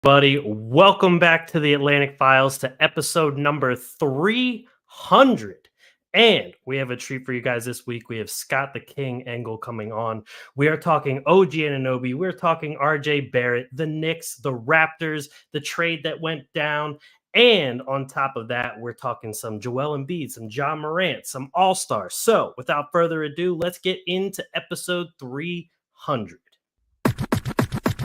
Buddy, welcome back to the Atlantic Files to episode number 300. And we have a treat for you guys this week. We have Scott the King Engel coming on. We are talking OG Anunoby. We're talking RJ Barrett, the Knicks, the Raptors, the trade that went down. And on top of that, we're talking some Joel Embiid, some Ja Morant, some All-Stars. So without further ado, let's get into episode 300.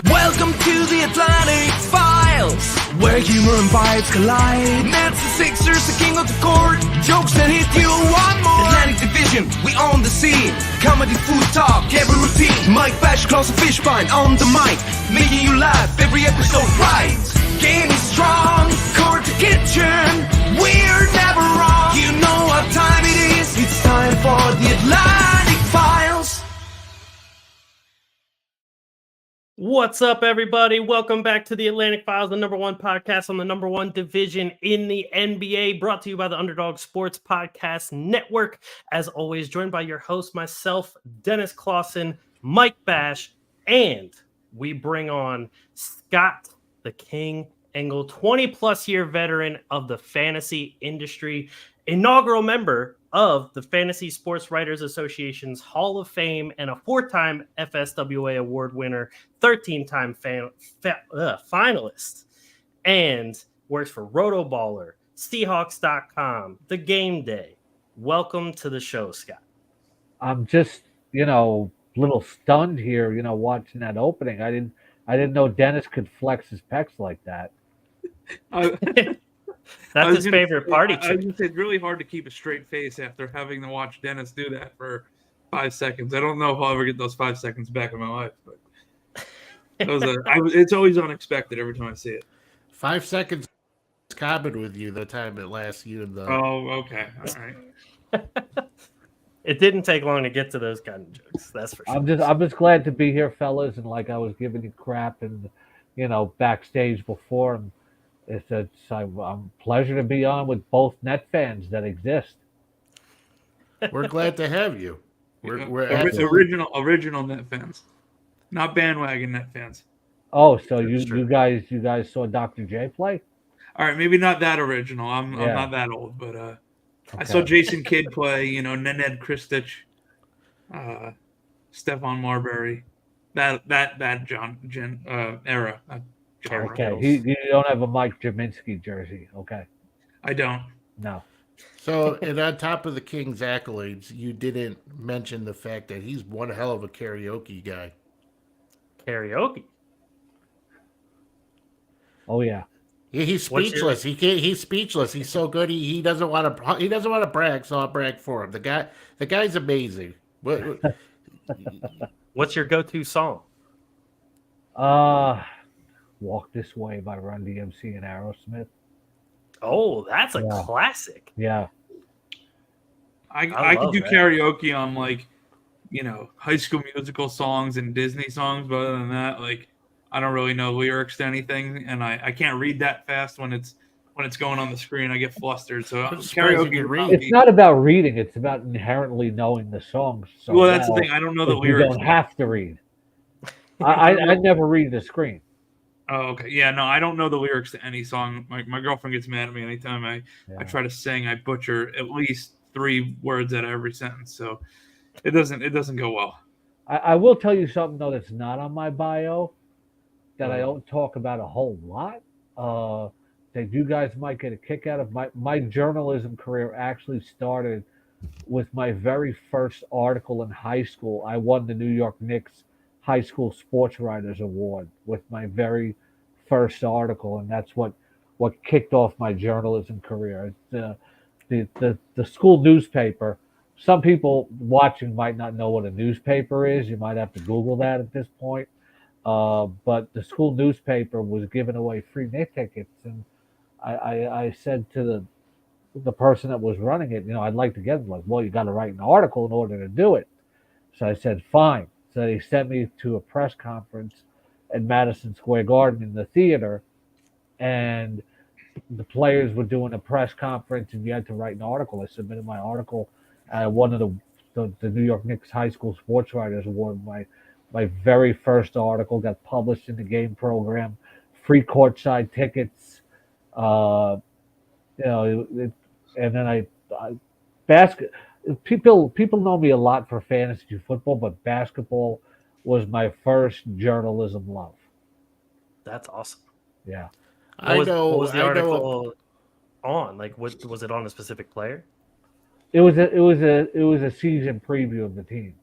Welcome to the Atlantic Files, where humor and vibes collide. Nets and Sixers, the king of the court, jokes that hit you one more. Atlantic Division, we own the scene. Comedy, food talk, every routine. Mike Bash, Klaus and Fishbein on the mic, making you laugh every episode right. Game is strong, court to kitchen, we're never wrong. You know what time it is, it's time for the Atlantic Files. What's up, everybody? Welcome back to the Atlantic Files, the number one podcast on the number one division in the NBA, brought to you by the Underdog Sports Podcast Network. As always, joined by your host, myself, Dennis Clausen, Mike Bash, and we bring on Scott the King Engel, 20-plus year veteran of the fantasy industry, inaugural member of the Fantasy Sports Writers Association's Hall of Fame, and a four-time FSWA award winner, 13-time finalist, and works for RotoBaller, Seahawks.com, The Game Day. Welcome to the show, Scott. I'm just, a little stunned here, watching that opening. I didn't know Dennis could flex his pecs like that. That's his favorite party I trick. it's really hard to keep a straight face after having to watch Dennis do that for 5 seconds. I don't know if I'll ever get those 5 seconds back in my life, but it's always unexpected every time I see it. 5 seconds is common with you the time it lasts you in the. Oh, okay. All right. It didn't take long to get to those kind of jokes. That's for sure. I'm just glad to be here, fellas, and like I was giving you crap and backstage before, and it's a pleasure to be on with both Net fans that exist. We're glad to have you. We're original Net fans, not bandwagon Net fans. Oh, so you guys saw Dr. J play? All right, maybe not that original. I'm not that old, but okay. I saw Jason Kidd play. Ned Kristich, Stephon Marbury, that John era. Okay, you don't have a Mike Jaminski jersey, okay? I don't. No. So, and on top of the King's accolades, you didn't mention the fact that he's one hell of a karaoke guy. Karaoke? Oh yeah. He's speechless. He's speechless. He's so good. He doesn't want to brag, so I'll brag for him. The guy's amazing. What's your go-to song? Walk This Way by Run DMC and Aerosmith. Oh, that's a classic. Yeah. I could do karaoke on High School Musical songs and Disney songs, but other than that, I don't really know lyrics to anything, and I can't read that fast when it's going on the screen. I get flustered. So karaoke. It's not about reading; it's about inherently knowing the songs. So well, that's the thing. I don't know the lyrics. You don't have to read. I never read the screen. Oh, okay. Yeah, no, I don't know the lyrics to any song. My girlfriend gets mad at me anytime I try to sing. I butcher at least 3 words out of every sentence, so it doesn't go well. I will tell you something though that's not on my bio that I don't talk about a whole lot. That you guys might get a kick out of. My journalism career actually started with my very first article in high school. I won the New York Knicks High School Sports Writers Award with my very first article, and that's what kicked off my journalism career. The school newspaper. Some people watching might not know what a newspaper is. You might have to Google that at this point. But the school newspaper was giving away free Knicks tickets, and I said to the person that was running it, I'd like to get them. Well, you got to write an article in order to do it. So I said, fine. So they sent me to a press conference at Madison Square Garden in the theater, and the players were doing a press conference, and you had to write an article. I submitted my article. I won the New York Knicks High School Sports Writers Award. My very first article got published in the game program free courtside tickets. You know, and then I basket. People know me a lot for fantasy football, but basketball was my first journalism love. That's awesome. Yeah. What was the article on? Like, what was it on a specific player? It was a season preview of the team.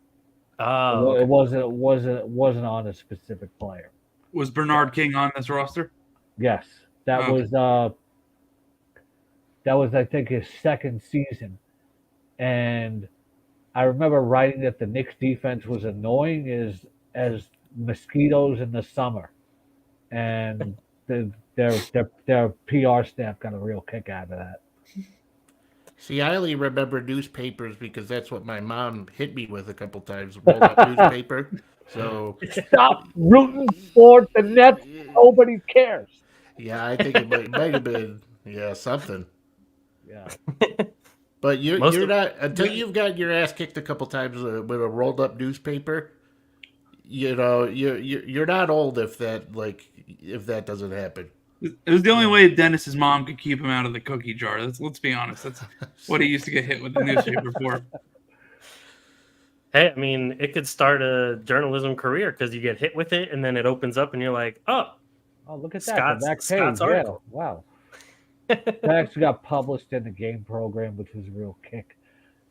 Oh, It okay. wasn't on a specific player. Was Bernard King on this roster? Yes, that Okay. was I think his second season, and I remember writing that the Knicks defense was annoying as mosquitoes in the summer, and their PR staff got a real kick out of that. See, I only remember newspapers because that's what my mom hit me with a couple times. Rolled up newspaper. So Stop rooting for the Nets. Nobody cares. yeah, I think it might have been something. Yeah. But you're not until you've got your ass kicked a couple times with a rolled up newspaper. You know, you're not old if that doesn't happen. It was the only way Dennis's mom could keep him out of the cookie jar. Let's be honest. That's what he used to get hit with the newspaper for. Hey, I mean, it could start a journalism career because you get hit with it, and then it opens up, and you're like, "Oh, look at Scott's, that! The back Scott's page, article." Yeah, wow. That actually got published in the game program, which was a real kick.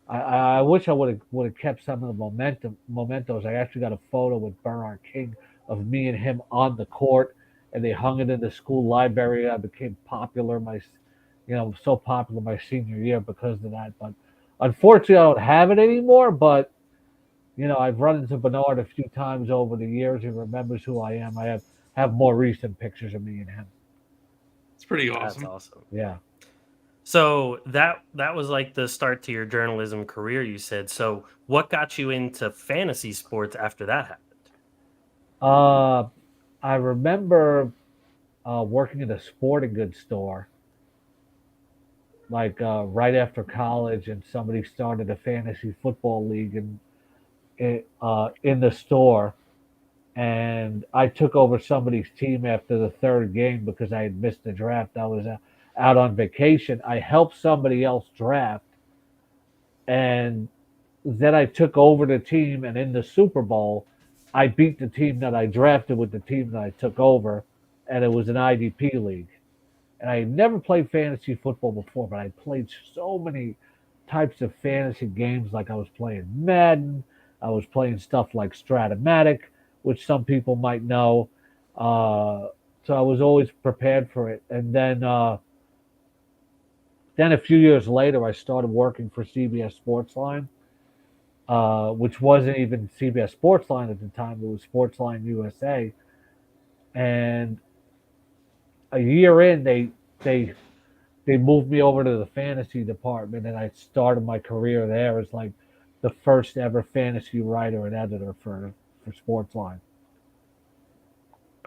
I wish I would have kept some of the mementos. I actually got a photo with Bernard King of me and him on the court, and they hung it in the school library. I became popular so popular my senior year because of that. But unfortunately, I don't have it anymore. But I've run into Bernard a few times over the years. He remembers who I am. I have more recent pictures of me and him. It's pretty awesome. That's awesome. Yeah. So that was like the start to your journalism career, you said. So what got you into fantasy sports after that happened? I remember working at a sporting goods store, like right after college, and somebody started a fantasy football league in the store, and I took over somebody's team after the third game because I had missed the draft. I was out on vacation. I helped somebody else draft, and then I took over the team, and in the Super Bowl, I beat the team that I drafted with the team that I took over, and it was an IDP league. And I had never played fantasy football before, but I played so many types of fantasy games. Like I was playing Madden, I was playing stuff like Stratomatic, which some people might know. So I was always prepared for it. And then a few years later, I started working for CBS Sportsline, which wasn't even CBS Sportsline at the time. It was Sportsline USA. And a year in, they moved me over to the fantasy department, and I started my career there as like the first ever fantasy writer and editor for Sportsline.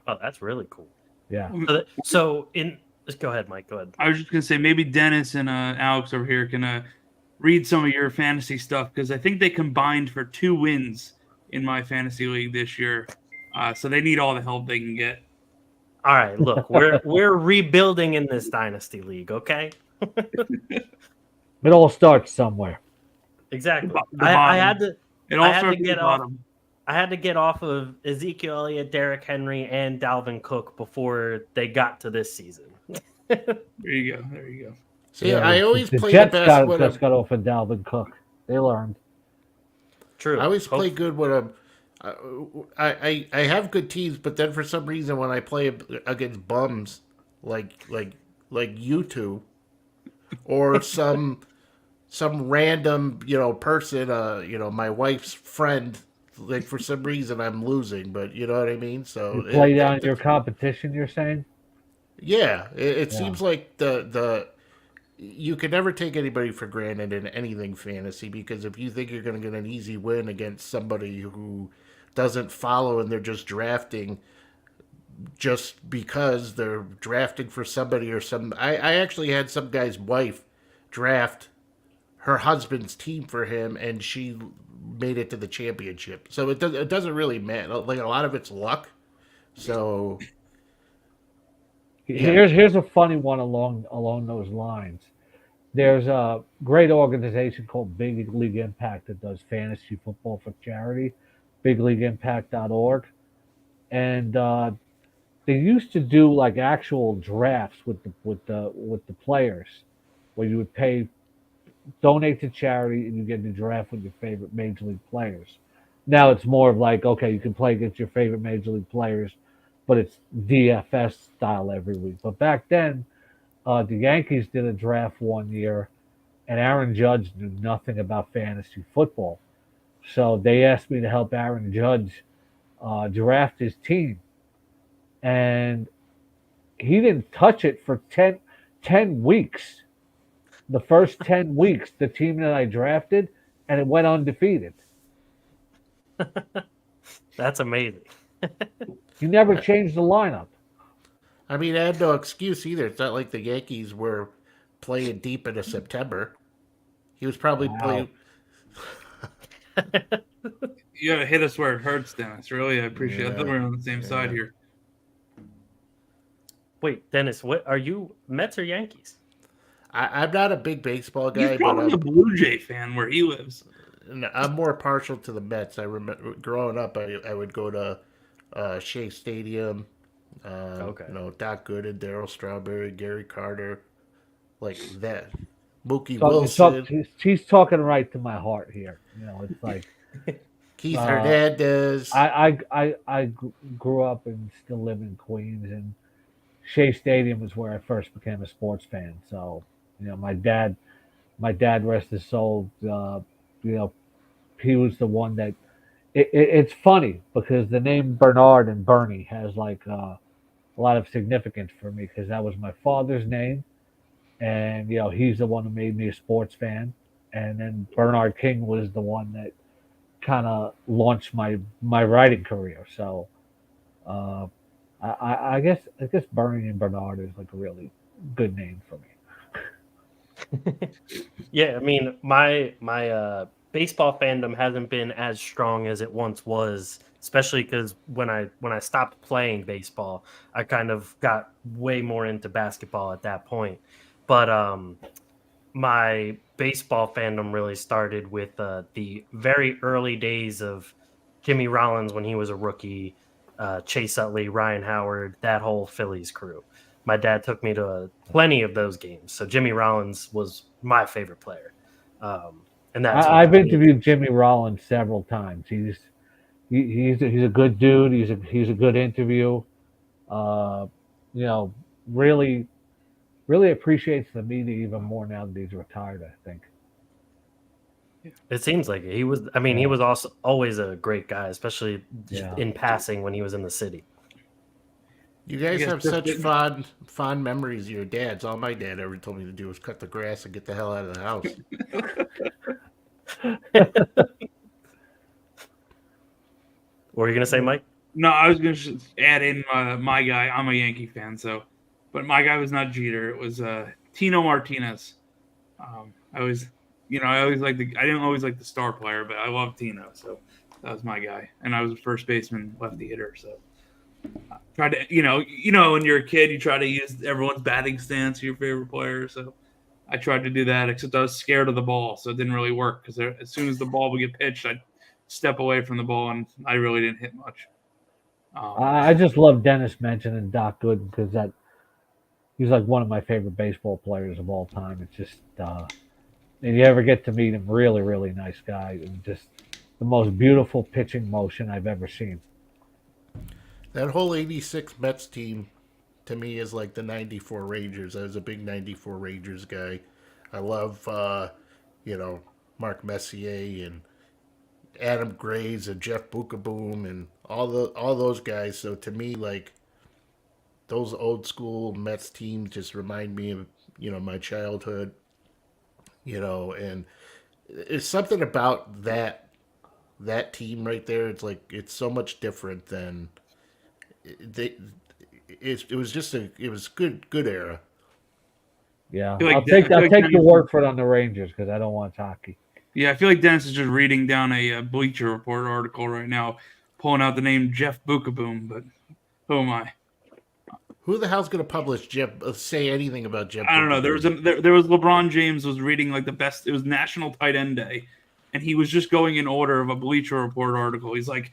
Oh, that's really cool. Yeah. So just go ahead, Mike. Go ahead. I was just gonna say maybe Dennis and Alex over here can read some of your fantasy stuff because I think they combined for 2 wins in my fantasy league this year, so they need all the help they can get. All right, look, we're rebuilding in this dynasty league, okay? It all starts somewhere. Exactly. The I had to. It all I had starts to at get the off. bottom. I had to get off of Ezekiel Elliott, Derrick Henry, and Dalvin Cook before they got to this season. There you go. See, I always the play Jets the best when got off of Dalvin Cook. They learned. True. I always play good when I have good teams, but then for some reason when I play against bums like you two or some random person my wife's friend, like for some reason I'm losing, but you know what I mean. So You play down your competition. You're saying? Yeah, it seems like the you can never take anybody for granted in anything fantasy, because if you think you're going to get an easy win against somebody who doesn't follow and they're just drafting just because they're drafting for somebody or some. I actually had some guy's wife draft her husband's team for him, and she made it to the championship. So it doesn't really matter. Like a lot of it's luck. So Here's a funny one along those lines. There's a great organization called Big League Impact that does fantasy football for charity, bigleagueimpact.org, and they used to do like actual drafts with the players, where you would donate to charity, and you get to draft with your favorite major league players. Now it's more of like, okay, you can play against your favorite major league players, but it's DFS style every week. But back then, the Yankees did a draft one year, and Aaron Judge knew nothing about fantasy football. So they asked me to help Aaron Judge draft his team. And he didn't touch it for 10 weeks. The first 10 weeks, the team that I drafted, and it went undefeated. That's amazing. He never changed the lineup. I mean, I had no excuse either. It's not like the Yankees were playing deep into September. He was probably playing. You gotta hit us where it hurts, Dennis. Really, I appreciate it. I thought we were on the same side here. Wait, Dennis, what are you, Mets or Yankees? I'm not a big baseball guy. He's probably a Blue Jay fan where he lives. I'm more partial to the Mets. I remember growing up, I would go to Shea Stadium. Okay. You know, Doc Gooden, Darryl Strawberry, Gary Carter, like that. Mookie Wilson. He's talking right to my heart here. You know, it's like Keith Hernandez. I grew up and still live in Queens, and Shea Stadium was where I first became a sports fan. So, you know, my dad, rest his soul, you know, he was the one that. It's funny because the name Bernard and Bernie has like a lot of significance for me because that was my father's name, and you know he's the one who made me a sports fan, and then Bernard King was the one that kind of launched my writing career. So, I guess Bernie and Bernard is like a really good name for me. Yeah, I mean my baseball fandom hasn't been as strong as it once was, especially because when I stopped playing baseball, I kind of got way more into basketball at that point. But my baseball fandom really started with the very early days of Jimmy Rollins when he was a rookie, Chase Utley, Ryan Howard, that whole Phillies crew. My dad took me to plenty of those games, so Jimmy Rollins was my favorite player. And I've interviewed Jimmy Rollins several times. He's a good dude. He's a good interview. You know, really appreciates the media even more now that he's retired, I think. It seems like it. He was. I mean, he was also always a great guy, especially in passing when he was in the city. You guys have such fond memories of your dads. All my dad ever told me to do was cut the grass and get the hell out of the house. What were you gonna say, Mike? No, I was gonna add in my guy. I'm a Yankee fan, but my guy was not Jeter. It was Tino Martinez. I always I didn't always like the star player, but I love Tino, so that was my guy. And I was a first baseman, lefty hitter, so I tried to when you're a kid, you try to use everyone's batting stance for your favorite player. So I tried to do that, except I was scared of the ball, so it didn't really work because as soon as the ball would get pitched, I'd step away from the ball, and I really didn't hit much. I just love Dennis mentioning Doc Gooden because he's like one of my favorite baseball players of all time. It's just, and you ever get to meet him, really, really nice guy, and just the most beautiful pitching motion I've ever seen. That whole '86 Mets team, to me, is like the '94 Rangers. I was a big '94 Rangers guy. I love, Mark Messier and Adam Graves and Jeff Bukaboom and all those guys. So to me, like, those old school Mets teams just remind me of, my childhood, and it's something about that team right there. It's like, it's so much different than it was good era. Yeah. I'll take the word for it on the Rangers because I don't watch hockey. Yeah, I feel like Dennis is just reading down a Bleacher Report article right now, pulling out the name Jeff Bukaboom, but who am I? Who the hell's going to publish say anything about Jeff? I don't know. There was LeBron James was reading like the best. It was National Tight End Day, and he was just going in order of a Bleacher Report article. He's like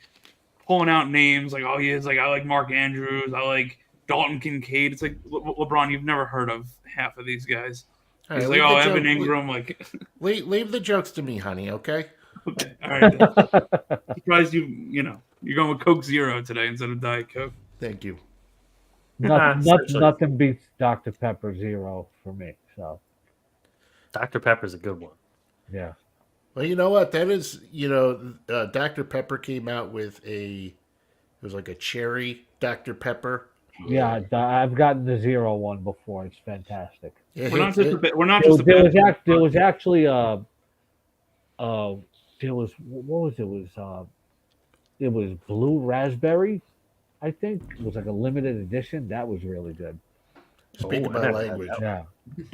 pulling out names like, oh, he is like, I like Mark Andrews, I like Dalton Kincaid. It's like LeBron, you've never heard of half of these guys. He's like, oh, Evan Ingram, like. Leave the jokes to me, honey. Okay. Okay. All right. Surprised you're going with Coke Zero today instead of Diet Coke. Thank you. Nothing beats Dr. Pepper Zero for me. So, Dr. Pepper's a good one. Yeah. Well, you know what? That is, Dr. Pepper came out with it was like a cherry Dr. Pepper. Yeah, I've gotten the Zero one before. It's fantastic. Yeah, we're not just. There was actually what was it? It was blue raspberry, I think. It was like a limited edition. That was really good. Speak my language. Yeah.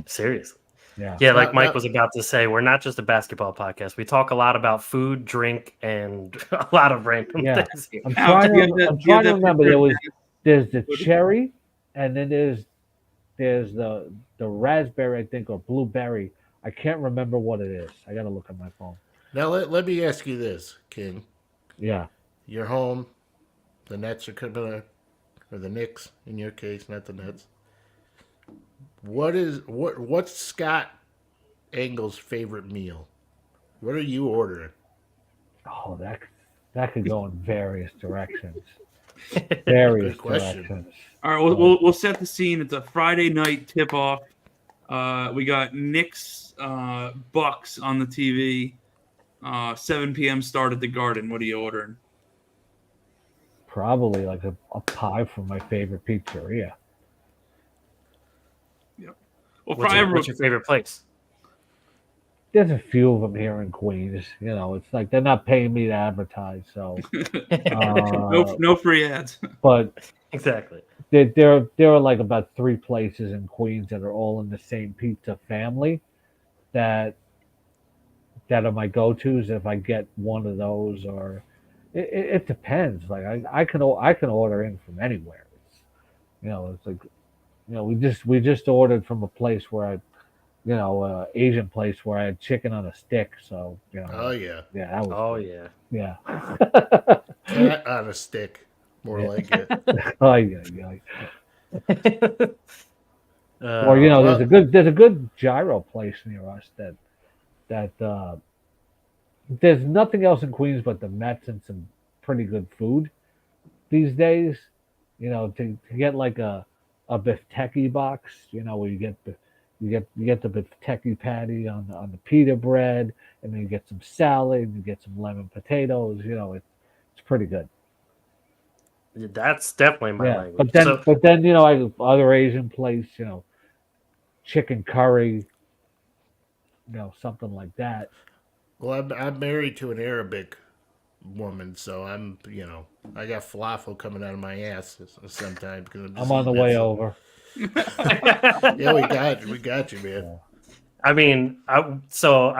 Seriously. Yeah. Like Mike was about to say, we're not just a basketball podcast. We talk a lot about food, drink, and a lot of random things. I'm trying to remember. There's the cherry, and then there's the raspberry, I think, or blueberry. I can't remember what it is. I got to look at my phone. Now let me ask you this, King. Yeah. You're home. The Nets are coming, or the Knicks in your case, not the Nets. What's Scott Engel's favorite meal? What are you ordering? Oh, that could go in various directions. Various directions. All right, we'll set the scene. It's a Friday night tip off. We got Knicks Bucks on the TV. 7 p.m. start at the Garden. What are you ordering? Probably like a pie from my favorite pizzeria. Yep. Well, what's your favorite place? There's a few of them here in Queens. It's like they're not paying me to advertise, so no free ads. But exactly, there are like about 3 places in Queens that are all in the same pizza family that are my go-tos. If I get one of those, or it depends. Like I can order in from anywhere. It's like we just ordered from a place where Asian place where I had chicken on a stick. So Oh yeah. Yeah. That was good. Yeah. Cat on a stick, more like it. Oh yeah. Or there's a good gyro place near us that there's nothing else in Queens but the Mets and some pretty good food these days. To get like a befteki box, where you get the befteki patty on the pita bread, and then you get some salad, you get some lemon potatoes. It's pretty good. That's definitely my language. But then I other Asian place, chicken curry, something like that. Well, I'm married to an Arabic woman, so I'm I got falafel coming out of my ass sometimes. I'm on the way over. Yeah, we got you, man. I mean, I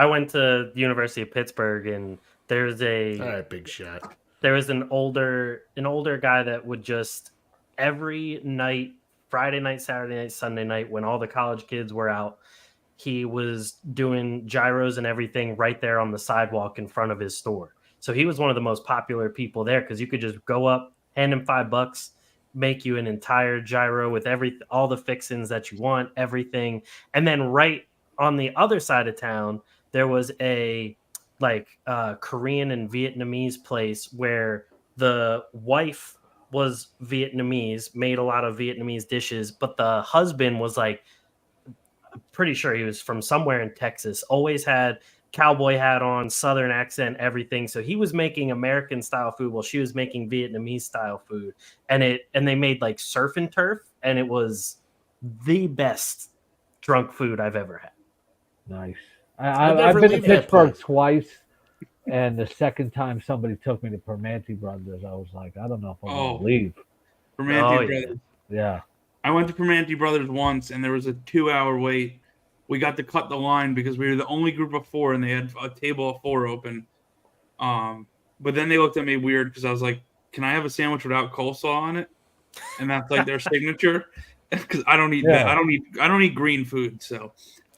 went to the University of Pittsburgh, and there's all right, big shot. There was an older guy that would just every night, Friday night, Saturday night, Sunday night, when all the college kids were out, he was doing gyros and everything right there on the sidewalk in front of his store. So he was one of the most popular people there because you could just go up, hand him $5, make you an entire gyro with all the fixings that you want, everything. And then right on the other side of town, there was a Korean and Vietnamese place where the wife was Vietnamese, made a lot of Vietnamese dishes, but the husband was I'm pretty sure he was from somewhere in Texas, always had cowboy hat on, Southern accent, everything. So he was making American style food while she was making Vietnamese style food. And they made like surf and turf, and it was the best drunk food I've ever had. Nice. I've been to Pittsburgh twice, and the second time somebody took me to Permanente Brothers, I was like, I don't know if I'm going to leave. Permanente Brothers. Yeah. I went to Permanente Brothers once, and there was a 2-hour wait. We got to cut the line because we were the only group of 4, and they had a table of 4 open. But then they looked at me weird because I was like, can I have a sandwich without coleslaw on it? And that's like their signature. because I don't eat Yeah. I don't eat green food. So,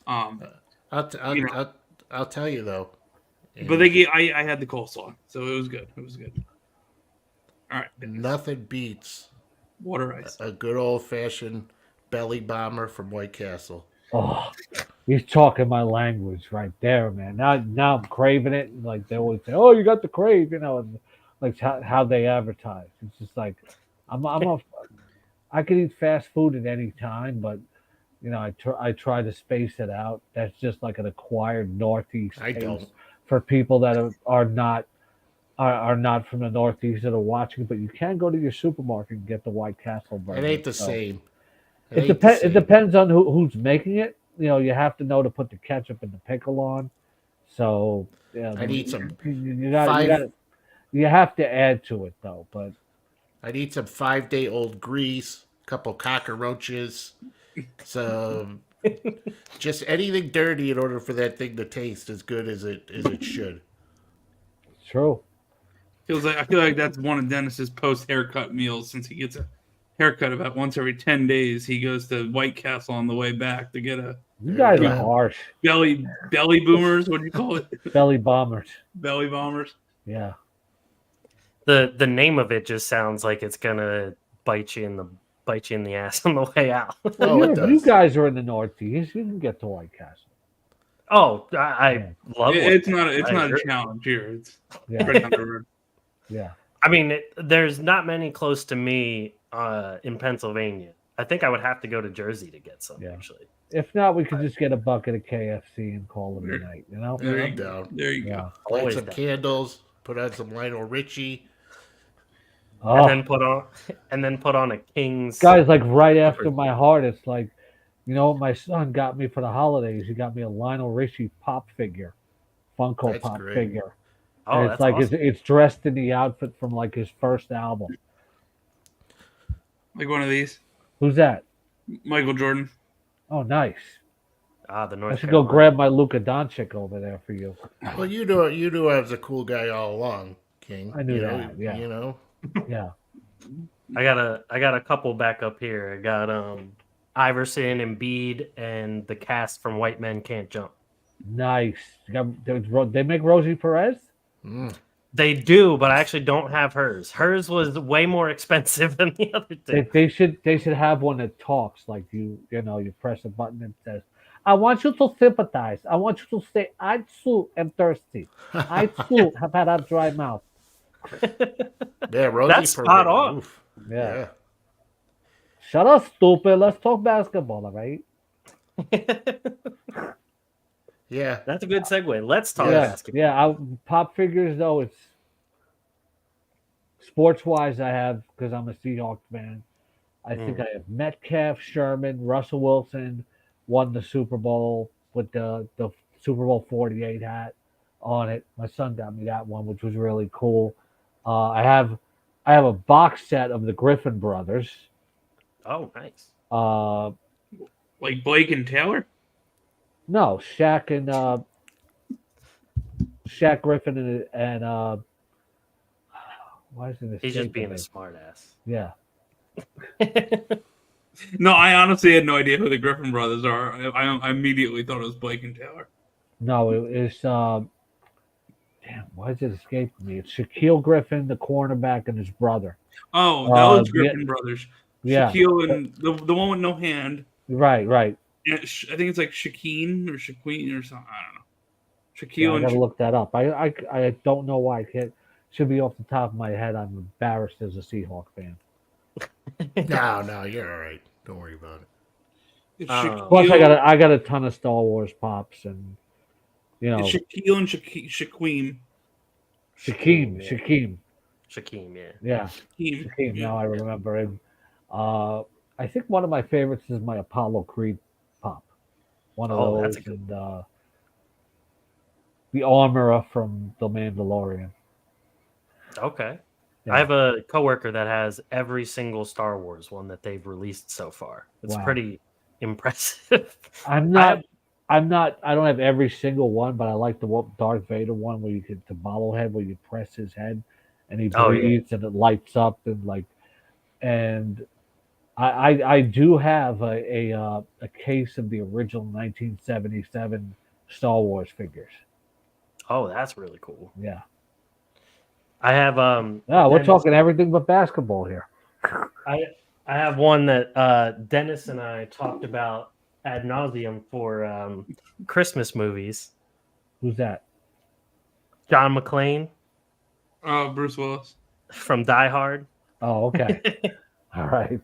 I'll tell you though. but I had the coleslaw, so it was good. It was good. All right, Nothing beats water ice. a good old fashioned belly bomber from White Castle. Oh, he's talking my language right there, man. Now I'm craving it. And like they always say, "Oh, you got the crave," and like how they advertise. It's just like I could eat fast food at any time, but I try to space it out. That's just like an acquired Northeast I taste don't. for people that are not from the Northeast that are watching. But you can go to your supermarket and get the White Castle version. It ain't the So same. It depends. It depends on who's making it. You have to know to put the ketchup and the pickle on. So I need some you have to add to it though. But I need some 5-day-old grease, a couple cockroaches, some just anything dirty in order for that thing to taste as good as it should. it's true. I feel like that's one of Dennis's post haircut meals since he gets a haircut about once every 10 days. He goes to White Castle on the way back to get a You guys you are go. harsh. belly boomers. What do you call it? Belly bombers. Belly bombers. Yeah. The name of it just sounds like it's gonna bite you in the ass on the way out. Oh, it You does. guys are in the Northeast. You can get to White Castle. Oh, I love it. It's not I a agree. challenge here. It's Yeah. right down the road. Yeah. I mean, there's not many close to me in Pennsylvania. I think I would have to go to Jersey to get some, Yeah. actually. If not, we could just get a bucket of KFC and call it a night. There I'm you go. down. There you Yeah. go. Light Always some down. candles, put on some Lionel Richie. Oh, And then put on a King's. guys, like right after my heart, it's like, what my son got me for the holidays? He got me a Lionel Richie pop figure, Funko That's Pop great. figure. Oh, And that's it's like awesome. it's dressed in the outfit from like his first album. Like one of these. Who's that? Michael Jordan. Oh, nice. The North I should go grab my Luka Doncic over there for you. Well, you knew I was a cool guy all along, King. I knew you that, yeah. You know. Yeah. I got a couple back up here. I got Iverson, Embiid, and the cast from White Men Can't Jump. Nice. They make Rosie Perez? They do, but I actually don't have hers. Hers was way more expensive than the other two. They should have one that talks like you press a button and says, I want you to sympathize. I want you to say, I too am thirsty. I too have had a dry mouth. Yeah, Rosie That's spot on. Oof. Yeah. Shut up, stupid. Let's talk basketball, all right? Yeah. That's a good segue. Let's talk Yeah. basketball. Yeah. Pop figures, though, it's sports-wise, I have, because I'm a Seahawks fan, I think I have Metcalf, Sherman, Russell Wilson won the Super Bowl with the Super Bowl 48 hat on it. My son got me that one, which was really cool. I have a box set of the Griffin brothers. Oh, nice. Like Blake and Taylor? No, Shaq Griffin and why is it? He's just being a smart ass. Yeah. No, I honestly had no idea who the Griffin brothers are. I immediately thought it was Blake and Taylor. No, it's damn, why is it escaping me? It's Shaquille Griffin, the cornerback, and his brother. Oh, those Griffin brothers. Yeah. Shaquille and the one with no hand. Right. And I think it's like Shaqueen or Shaqueen or something. I don't know. Yeah, Shaquille I and gotta look that up. I don't know why I can't. Should be off the top of my head. I'm embarrassed as a Seahawk fan. No, you're all right. Don't worry about it. It's Plus, I got a ton of Star Wars pops and It's Shaquille and Shaquem. Shaquem. Shaquem, yeah. Yeah, Shaquem. Now I remember him. I think one of my favorites is my Apollo Creed pop. One of those, that's a good and the Armorer from The Mandalorian. Okay. Yeah. I have a coworker that has every single Star Wars one that they've released so far. It's Wow. pretty impressive. I don't have every single one, but I like the Darth Vader one where you get the bobblehead where you press his head and he breathes and it lights up and I do have a case of the original 1977 Star Wars figures. Oh, that's really cool. Yeah. I have Yeah, we're Dennis, talking everything but basketball here. I have one that Dennis and I talked about ad nauseum for Christmas movies. Who's that? John McClane Bruce Willis. from Die Hard. Oh, okay. All right.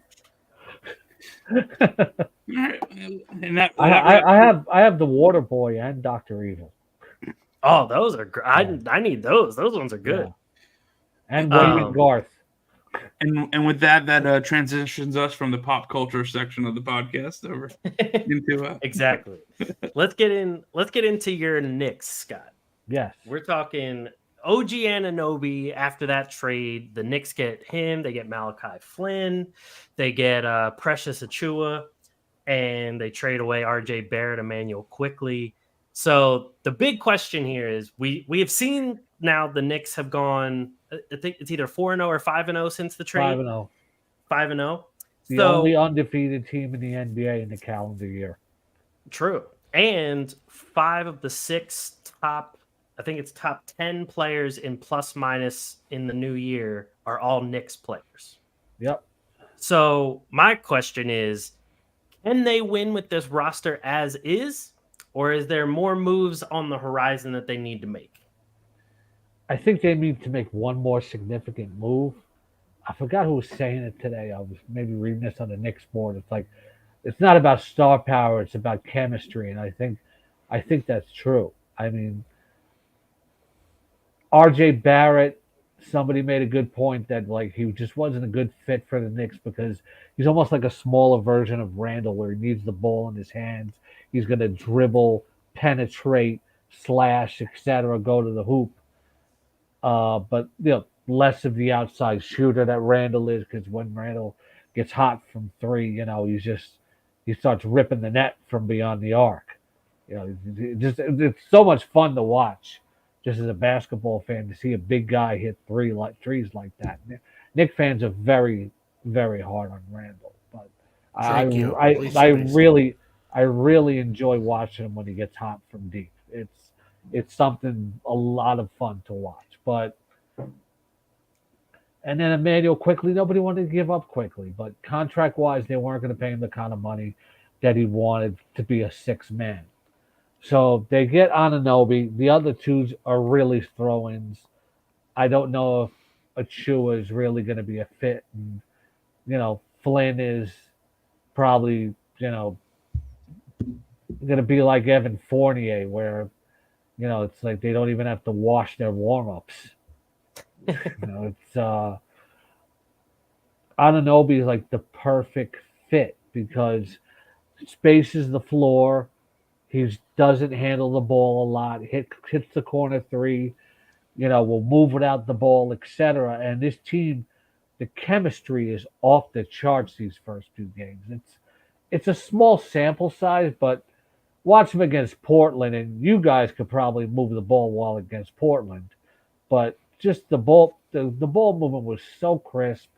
And that I have the Water Boy and Dr. Evil. Oh, those are great. Yeah. I need those. Those ones are good. Yeah. And Wayne and Garth. And with that transitions us from the pop culture section of the podcast over into Exactly. Let's get into your Knicks, Scott. Yes. We're talking OG Anunoby. After that trade, the Knicks get him. They get Malachi Flynn. They get Precious Achua, and they trade away RJ Barrett, Immanuel Quickley. So the big question here is we have seen now the Knicks have gone, I think it's either 4-0 or 5-0 since the trade. 5-0. 5-0. The only undefeated team in the NBA in the calendar year. True. And 5 of the 6 top 10 players in plus minus in the new year are all Knicks players. Yep. So my question is, can they win with this roster as is? Or is there more moves on the horizon that they need to make? I think they need to make one more significant move. I forgot who was saying it today. I was maybe reading this on the Knicks board. It's like, it's not about star power, it's about chemistry. And I think that's true. I mean, RJ Barrett, somebody made a good point that like he just wasn't a good fit for the Knicks because he's almost like a smaller version of Randall where he needs the ball in his hands. He's going to dribble, penetrate, slash, etc., go to the hoop. But less of the outside shooter that Randall is, because when Randall gets hot from 3, he starts ripping the net from beyond the arc. It's so much fun to watch. Just as a basketball fan, to see a big guy hit threes like that. Knicks fans are very, very hard on Randall, but I really enjoy watching him when he gets hot from deep. It's something a lot of fun to watch. But and then Immanuel Quickley, nobody wanted to give up Quickley, but contract wise, they weren't going to pay him the kind of money that he wanted to be a 6th man. So they get Anunoby. The other 2 are really throw-ins. I don't know if Achua is really going to be a fit. And, Flynn is probably, going to be like Evan Fournier, where, it's like they don't even have to wash their warm-ups. Anunoby is like the perfect fit because spaces the floor. He doesn't handle the ball a lot. Hits the corner 3. Will move without the ball, etc. And this team, the chemistry is off the charts these first 2 games. It's a small sample size, but watch them against Portland, and you guys could probably move the ball well against Portland. But just the ball movement was so crisp,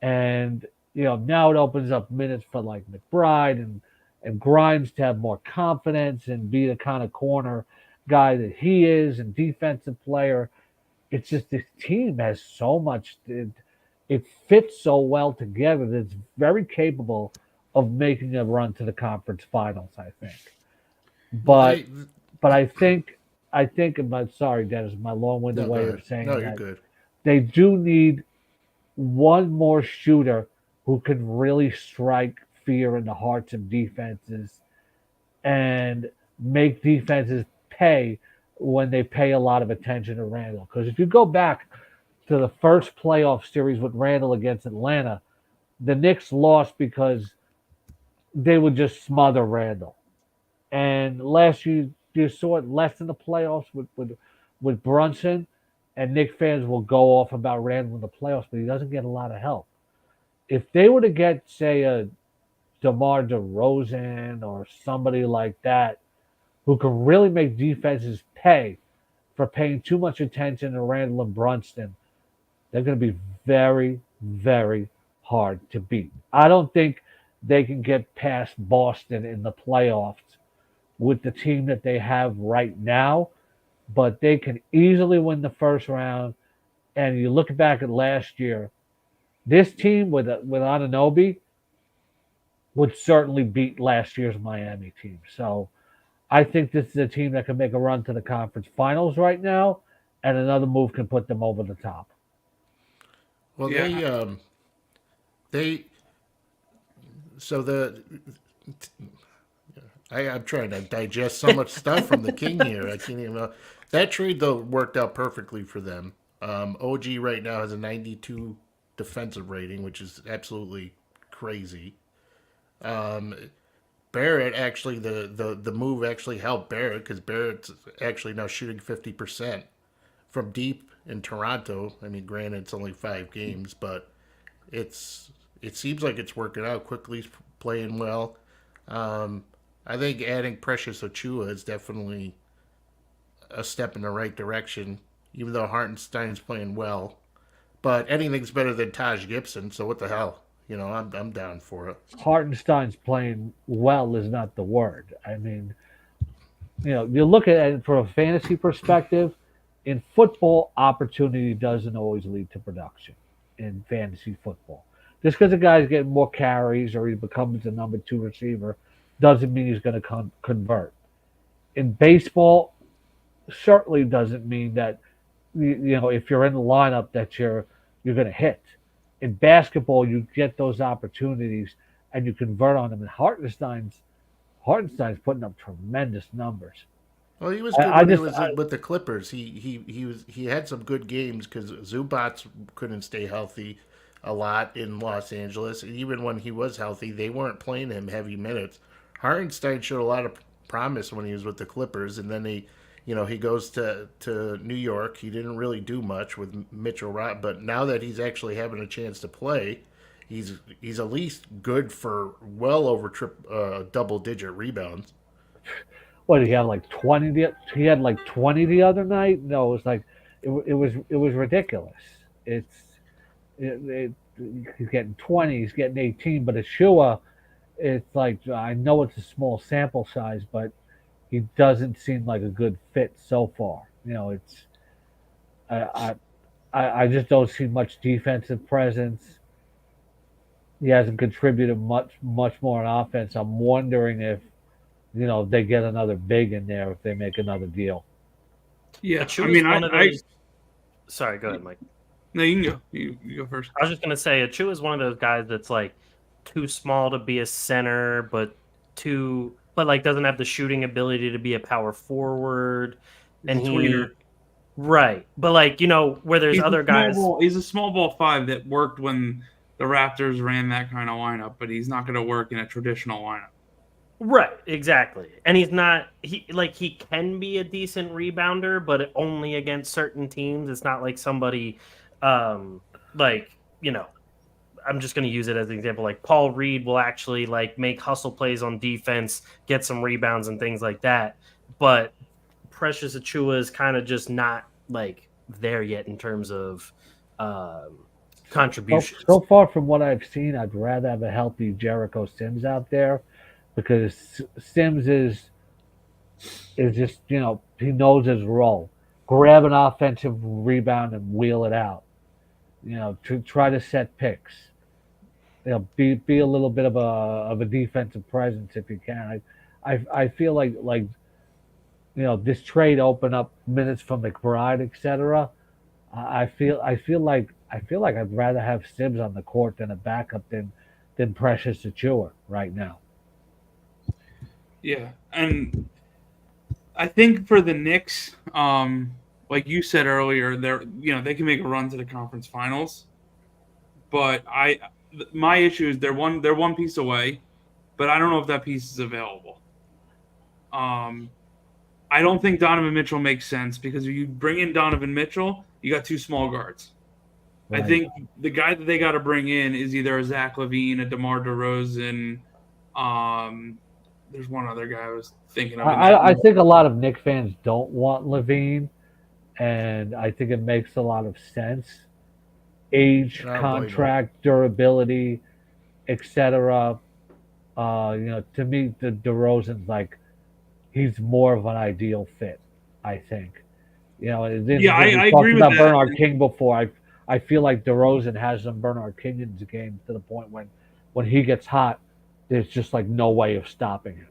and now it opens up minutes for like McBride and Grimes to have more confidence and be the kind of corner guy that he is and defensive player. It's just this team has so much. It fits so well together that it's very capable of making a run to the conference finals, I think. But I think. Sorry, Dennis, my long-winded way of saying that. You're good. They do need one more shooter who can really strike fear in the hearts of defenses and make defenses pay when they pay a lot of attention to Randall. Because if you go back to the first playoff series with Randall against Atlanta, the Knicks lost because they would just smother Randall. And last year, you saw it less in the playoffs with Brunson, and Knicks fans will go off about Randall in the playoffs, but he doesn't get a lot of help. If they were to get, say, a DeMar DeRozan or somebody like that who can really make defenses pay for paying too much attention to Randall and Brunson, they're going to be very, very hard to beat. I don't think they can get past Boston in the playoffs with the team that they have right now, but they can easily win the first round. And you look back at last year, this team with Anunoby would certainly beat last year's Miami team. So I think this is a team that can make a run to the conference finals right now, and another move can put them over the top. Well, Yeah. they so the I'm trying to digest so much stuff from the King here. I can't even know. That trade, though, worked out perfectly for them. OG right now has a 92 defensive rating, which is absolutely crazy. Barrett actually, the move actually helped Barrett because Barrett's actually now shooting 50% from deep in Toronto. I mean, granted, it's only 5 games, but it seems like it's working out. Quickley's playing well. I think adding Precious Achiuwa is definitely a step in the right direction, even though Hartenstein's playing well. But anything's better than Taj Gibson, so what the hell? I'm down for it. Hartenstein's playing well is not the word. I mean, you look at it from a fantasy perspective. In football, opportunity doesn't always lead to production in fantasy football. Just because a guy's getting more carries or he becomes a number 2 receiver doesn't mean he's going to convert. In baseball, certainly doesn't mean that if you're in the lineup that you're going to hit. In basketball, you get those opportunities and you convert on them. And Hartenstein's putting up tremendous numbers. Well, he was good when he was with the Clippers. He had some good games because Zubats couldn't stay healthy a lot in Los Angeles. And even when he was healthy, they weren't playing him heavy minutes. Hartenstein showed a lot of promise when he was with the Clippers, and then he goes to New York. He didn't really do much with Mitchell Rob, but now that he's actually having a chance to play, he's at least good for well over double-digit rebounds. What, he had like 20? He had like 20 the other night. No, it was like it was ridiculous. He's getting 20, he's getting 18, but Achiuwa, it's like, I know it's a small sample size, but he doesn't seem like a good fit so far. I just don't see much defensive presence. He hasn't contributed much more on offense. I'm wondering if they get another big in there if they make another deal. Yeah, Sorry, go ahead, Mike. No, you can go. You go first. I was just gonna say, Achiuwa is one of those guys that's like too small to be a center, but like doesn't have the shooting ability to be a power forward. And right, but like where there's other guys. He's a small ball 5 that worked when the Raptors ran that kind of lineup, but he's not going to work in a traditional lineup. Right, exactly. And he's not he can be a decent rebounder, but only against certain teams. It's not like somebody I'm just going to use it as an example. Like Paul Reed will actually make hustle plays on defense, get some rebounds and things like that. But Precious Achiuwa is kind of just not there yet in terms of contributions. So far from what I've seen, I'd rather have a healthy Jericho Sims out there, because Sims is just, he knows his role. Grab an offensive rebound and wheel it out. To try to set picks. Be a little bit of a defensive presence if you can. I feel like this trade opened up minutes for McBride, etc. I feel like I'd rather have Sims on the court than a backup than Precious Achiuwa right now. Yeah, and I think for the Knicks, like you said earlier, they can make a run to the conference finals, but my issue is they're one piece away, but I don't know if that piece is available. I don't think Donovan Mitchell makes sense, because if you bring in Donovan Mitchell, you got 2 small guards. Right. I think the guy that they got to bring in is either a Zach LaVine, a DeMar DeRozan. There's one other guy I was thinking of. I think a lot of Knicks fans don't want LaVine, and I think it makes a lot of sense. age, Oh, boy, no. contract, durability, etc. To me, the DeRozan's like he's more of an ideal fit, I think. We I talked agree with about that. Bernard King before. I feel like DeRozan has some Bernard King in his game to the point when he gets hot, there's just like no way of stopping him.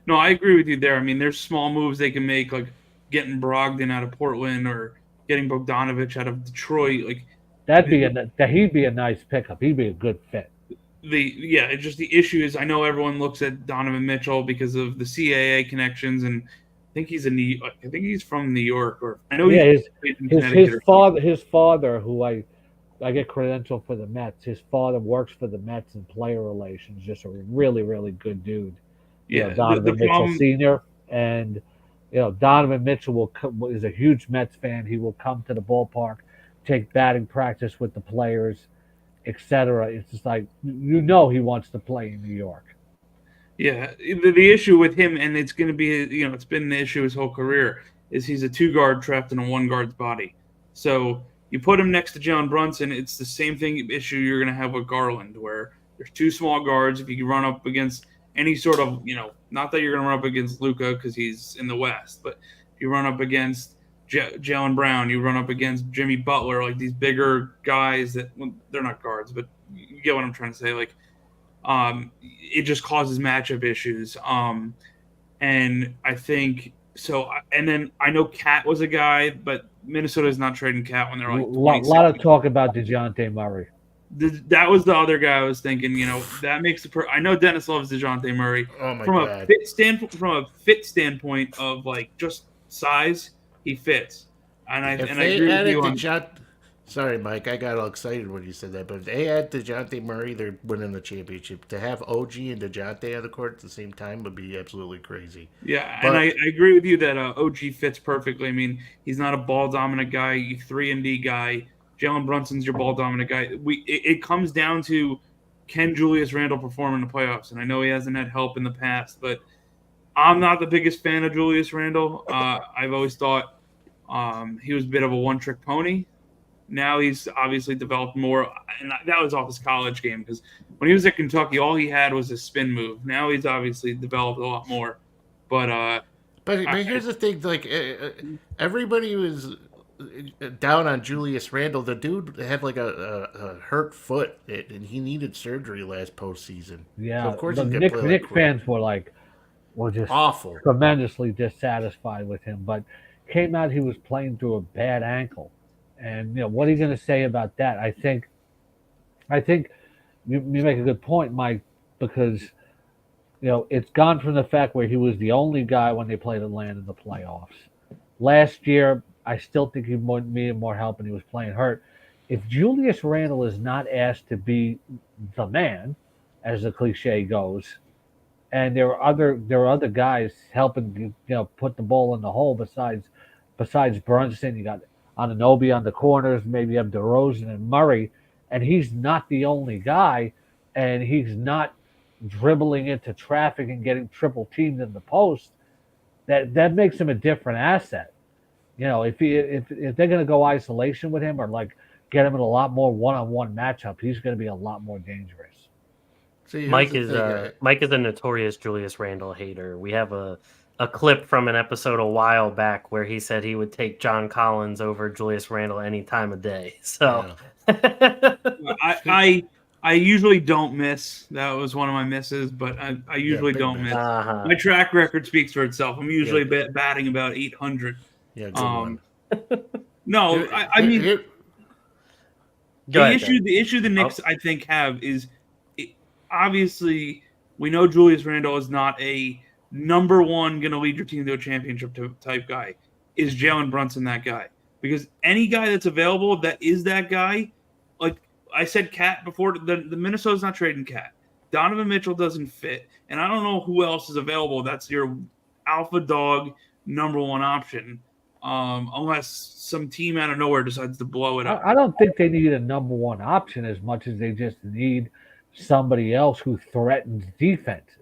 No, I agree with you there. I mean, there's small moves they can make, like getting Brogdon out of Portland or getting Bogdanovich out of Detroit. Like He'd be a nice pickup. He'd be a good fit. it's just the issue is I know everyone looks at Donovan Mitchell because of the CAA connections, and I think he's from New York, or I know Yeah, his Connecticut. father, who I get credentialed for the Mets. His father works for the Mets in player relations. Just a really, really good dude. Yeah, Donovan the Mitchell problem. Sr. And Donovan Mitchell is a huge Mets fan. He will come to the ballpark, take batting practice with the players, etc. It's just like he wants to play in New York. Yeah, the issue with him, and it's going to be, it's been the issue his whole career, is he's a 2-guard trapped in a 1-guard's body. So you put him next to Jalen Brunson, it's the same issue you're going to have with Garland, where there's 2 small guards. If you run up against any sort of, not that you're going to run up against Luka because he's in the West, but if you run up against Jaylen Brown, you run up against Jimmy Butler, like these bigger guys they're not guards, but you get what I'm trying to say, like. It just causes matchup issues. And I think so. And then I know Cat was a guy, but Minnesota is not trading Cat when they're like a lot of talk about DeJounte Murray. That was the other guy I was thinking. That makes I know Dennis loves DeJounte Murray. Oh my from God. From a fit standpoint of like just size, he fits. And I agree with you on. Sorry, Mike, I got all excited when you said that, but if they add DeJounte Murray, they're winning the championship. To have OG and DeJounte on the court at the same time would be absolutely crazy. Yeah, and I agree with you that OG fits perfectly. I mean, he's not a ball-dominant guy, 3-and-D guy. Jalen Brunson's your ball-dominant guy. It comes down to, can Julius Randle perform in the playoffs? And I know he hasn't had help in the past, but I'm not the biggest fan of Julius Randle. I've always thought he was a bit of a one-trick pony. Now he's obviously developed more, and that was off his college game because when he was at Kentucky, all he had was a spin move. Now he's obviously developed a lot more. But here's the thing: like everybody was down on Julius Randle. The dude had like a hurt foot, and he needed surgery last postseason. Yeah, so of course the Knicks fans were just awful, tremendously dissatisfied with him. But came out he was playing through a bad ankle. And what are you going to say about that? I think you make a good point, Mike, because it's gone from the fact where he was the only guy when they played Atlanta in the playoffs. Last year, I still think he needed more help, and he was playing hurt. If Julius Randle is not asked to be the man, as the cliche goes, and there are other guys helping put the ball in the hole besides Brunson, you got Anunoby on the corners, maybe you have DeRozan and Murray, and he's not the only guy, and he's not dribbling into traffic and getting triple teamed in the post. That makes him a different asset. If they're going to go isolation with him or like get him in a lot more one-on-one matchup, he's going to be a lot more dangerous. See, Mike is a notorious Julius Randle hater. We have a clip from an episode a while back where he said he would take John Collins over Julius Randle any time of day. So I usually don't miss. That was one of my misses, but I usually don't miss. My track record speaks for itself. I'm usually batting about 800. Yeah, good one. No, I mean the issue the Knicks I think have is obviously we know Julius Randle is not a number one going to lead your team to a championship type guy. Is Jalen Brunson that guy? Because any guy that's available that is that guy, like I said, Cat before, the Minnesota's not trading Cat. Donovan Mitchell doesn't fit, and I don't know who else is available. That's your alpha dog number one option, unless some team out of nowhere decides to blow it up. I don't think they need a number one option as much as they just need somebody else who threatens defenses.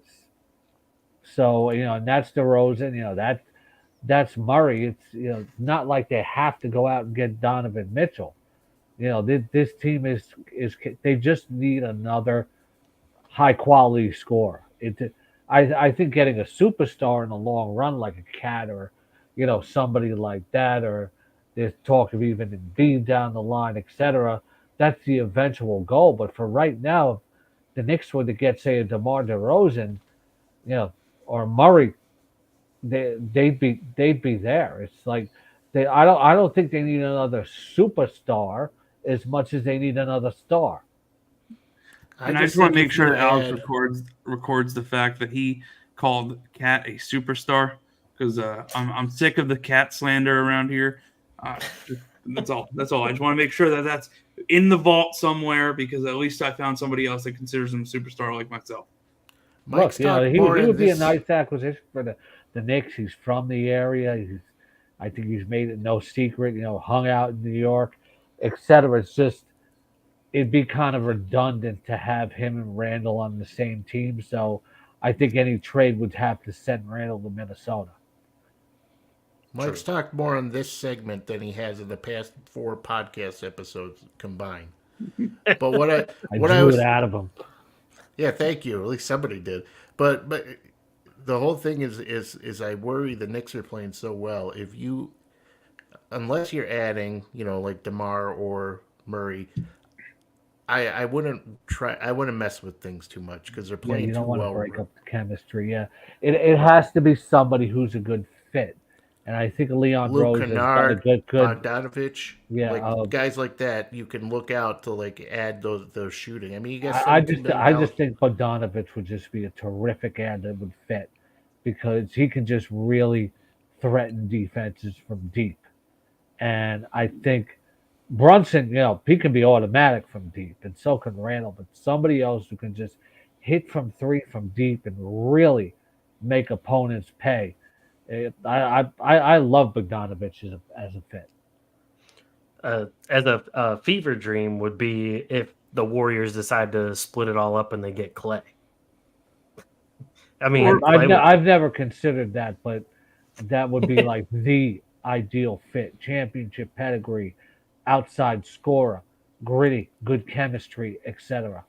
So, and that's DeRozan, that's Murray. It's, not like they have to go out and get Donovan Mitchell. This team is they just need another high quality scorer. I think getting a superstar in the long run, like a Cat or somebody like that, or there's talk of even Embiid down the line, etc. That's the eventual goal. But for right now, if the Knicks were to get, say, a DeMar DeRozan, or Murray, they'd be there. It's like I don't think they need another superstar as much as they need another star. I just want to make sure that Alex records the fact that he called Cat a superstar, because I'm sick of the Cat slander around here. That's all. That's all. I just want to make sure that that's in the vault somewhere, because at least I found somebody else that considers him a superstar like myself. Look, he would be a nice acquisition for the Knicks. He's from the area. I think he's made it no secret. Hung out in New York, etc. It's just it'd be kind of redundant to have him and Randall on the same team. So I think any trade would have to send Randall to Minnesota. Mike's talked more on this segment than he has in the past 4 podcast episodes combined. But what I was it out of him. Yeah, thank you. At least somebody did. But the whole thing is I worry the Knicks are playing so well. Unless you're adding, like DeMar or Murray, I wouldn't mess with things too much, because they're playing too well. You don't want to break up the chemistry. Yeah, it has to be somebody who's a good fit, and I think Leon Rose has got a good Bogdanovich, yeah, guys like that. You can look out to add those shooting. I mean, you guys. I just think Bogdanovich would just be a terrific add that would fit, because he can just really threaten defenses from deep, and I think Brunson, he can be automatic from deep, and so can Randall. But somebody else who can just hit from 3 from deep and really make opponents pay. I love Bogdanovich as a fit. As a fever dream would be if the Warriors decide to split it all up and they get Clay. I mean, I've never considered that, but that would be like the ideal fit. Championship pedigree, outside scorer, gritty, good chemistry, etc.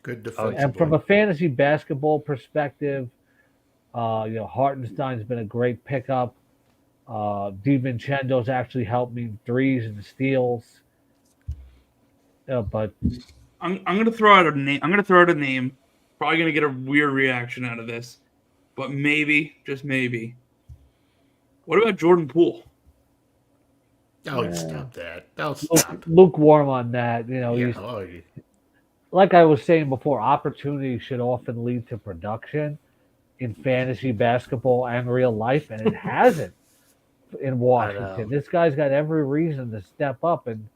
Good defense. And from a fantasy basketball perspective, Hartenstein's been a great pickup. DiVincenzo's actually helped me in threes and steals. But I'm gonna throw out a name. Probably gonna get a weird reaction out of this, but maybe, just maybe. What about Jordan Poole? Oh, stop that. Lukewarm on that. Like I was saying before, opportunity should often lead to production in fantasy basketball and real life, and it hasn't in Washington. This guy's got every reason to step up, and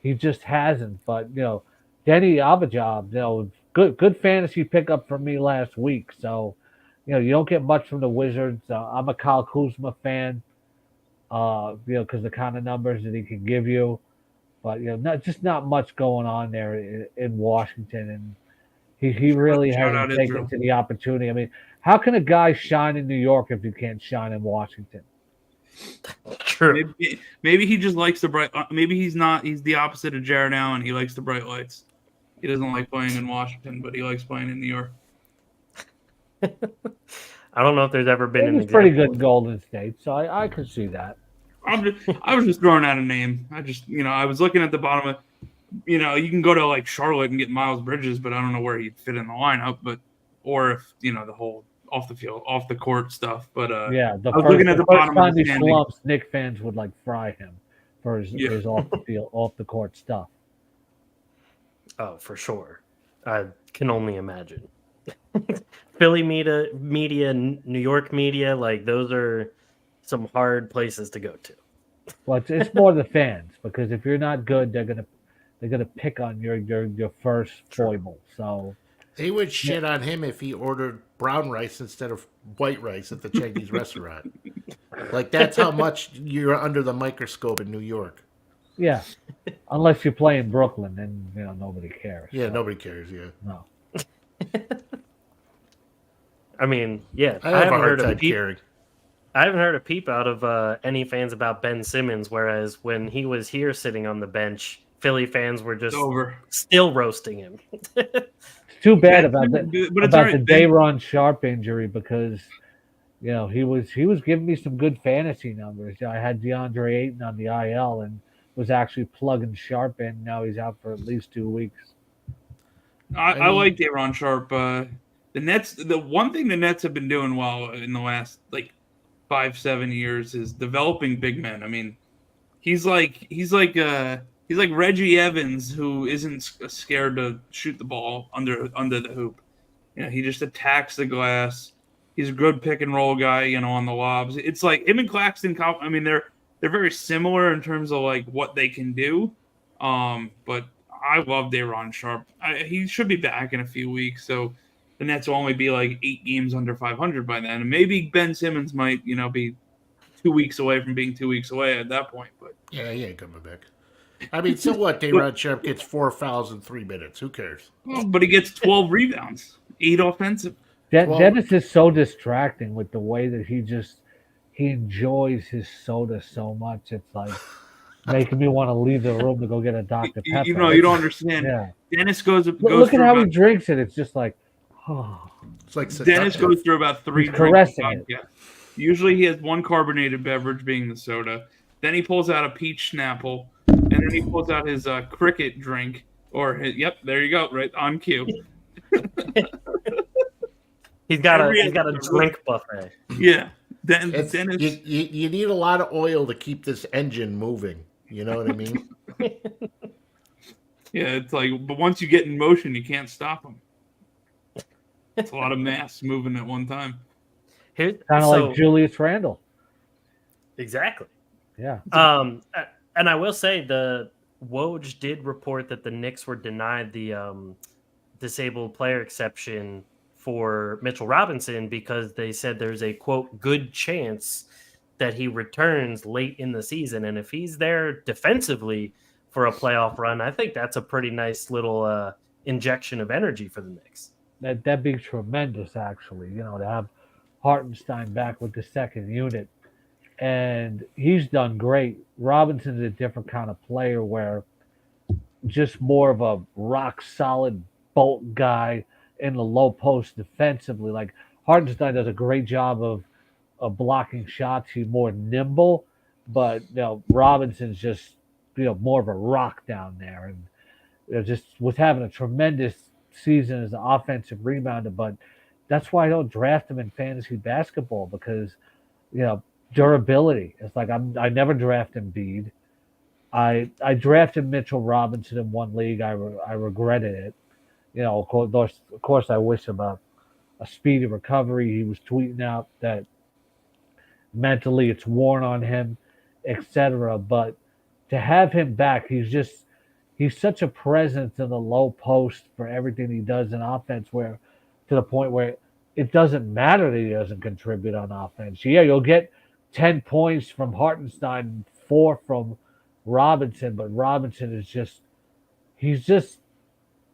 he just hasn't. But Denny Abadab, good fantasy pickup for me last week. So you don't get much from the Wizards. I'm a Kyle Kuzma fan. Because the kind of numbers that he can give you, but not much going on there in Washington, and he really hasn't taken to the opportunity. I mean, how can a guy shine in New York if he can't shine in Washington? True. Maybe he just likes the bright. Maybe he's not. He's the opposite of Jared Allen. He likes the bright lights. He doesn't like playing in Washington, but he likes playing in New York. I don't know if there's ever been an pretty good Golden State, so I could see that. I was just throwing out a name. I was looking at the bottom of, you can go to Charlotte and get Miles Bridges, but I don't know where he'd fit in the lineup. Or if the whole off the field, off the court stuff. But I was looking at the bottom time of the standing. Slumps, Knicks fans would fry him for his off the field, off the court stuff. Oh, for sure. I can only imagine. Philly media, New York media, those are some hard places to go to. Well, it's more the fans, because if you're not good, they're gonna pick on your first foible. So they would shit on him if he ordered brown rice instead of white rice at the Chinese restaurant. That's how much you're under the microscope in New York. Yeah, unless you play in Brooklyn, then nobody cares. Yeah, nobody cares. Yeah, no. I mean, yeah, I haven't heard of caring. I haven't heard a peep out of any fans about Ben Simmons, whereas when he was here sitting on the bench, Philly fans were just over. still roasting him. It's too bad about But it's about all right. the Day'Ron Sharpe injury because he was giving me some good fantasy numbers. I had DeAndre Ayton on the IL and was actually plugging Sharpe in. Now he's out for at least 2 weeks. I like Day'Ron Sharpe. The Nets. The one thing the Nets have been doing well in the last 5-7 years is developing big men. I mean, he's like Reggie Evans, who isn't scared to shoot the ball under the hoop. He just attacks the glass. He's a good pick and roll guy, on the lobs. It's like him and Claxton. I mean, they're very similar in terms of what they can do. But I love Day'Ron Sharpe. He should be back in a few weeks, so the Nets will only be 8 games under 500 by then. And maybe Ben Simmons might, be 2 weeks away from being 2 weeks away at that point. But yeah, he ain't coming back. I mean, so what? Day'Ron Sharpe gets 4 fouls in 3 minutes. Who cares? But he gets 12 rebounds, 8 offensive. Dennis is so distracting with the way that he enjoys his soda so much. It's making me want to leave the room to go get a Dr. Pepper. You don't understand. Yeah. Dennis goes Look at how he drinks it. It's just oh. It's like Dennis goes through about 3 He's drinks. caressing it. Usually he has one carbonated beverage, being the soda. Then he pulls out a peach Snapple, and then he pulls out his cricket drink, there you go, right on cue. He's got a drink buffet. Yeah. Dennis, Dennis. you need a lot of oil to keep this engine moving. You know what I mean? Yeah, it's but once you get in motion, you can't stop them. It's a lot of mass moving at one time. Kind of like Julius Randle. Exactly. Yeah. And I will say the Woj did report that the Knicks were denied the disabled player exception for Mitchell Robinson because they said there's a, quote, good chance that he returns late in the season. And if he's there defensively for a playoff run, I think that's a pretty nice little injection of energy for the Knicks. That'd be tremendous, actually, to have Hartenstein back with the second unit. And he's done great. Robinson's a different kind of player where just more of a rock-solid bolt guy in the low post defensively. Hartenstein does a great job of blocking shots. He's more nimble, but Robinson's just more of a rock down there, and just was having a tremendous season as an offensive rebounder. But that's why I don't draft him in fantasy basketball because durability. It's I never draft Embiid. I drafted Mitchell Robinson in one league. I regretted it. Of course, I wish him a speedy recovery. He was tweeting out that mentally it's worn on him, etc. But to have him back, he's such a presence in the low post for everything he does in offense, to the point where it doesn't matter that he doesn't contribute on offense. Yeah, you'll get 10 points from Hartenstein, 4 from Robinson, but Robinson is he's just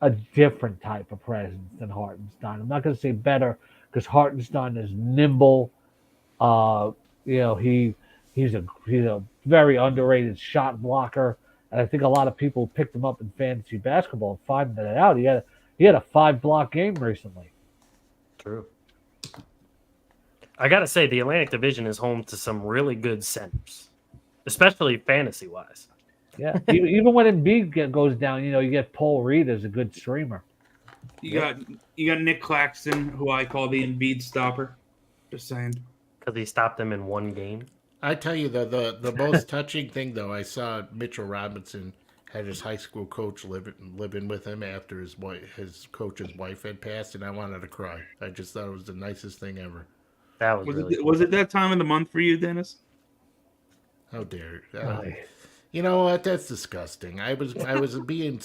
a different type of presence than Hartenstein. I'm not going to say better because Hartenstein is nimble. He's a very underrated shot blocker, and I think a lot of people picked him up in fantasy basketball and finding that out. He had a 5-block game recently. True. I got to say, the Atlantic Division is home to some really good centers, especially fantasy-wise. Yeah, even when Embiid goes down, you get Paul Reed as a good streamer. You got Nick Claxton, who I call the Embiid stopper. Just saying. Because he stopped them in one game. I tell you, the most touching thing, though, I saw Mitchell Robinson had his high school coach living with him after his coach's wife had passed, and I wanted to cry. I just thought it was the nicest thing ever. That was really cool. Was it that time of the month for you, Dennis? How dare you? You know what? That's disgusting. I was being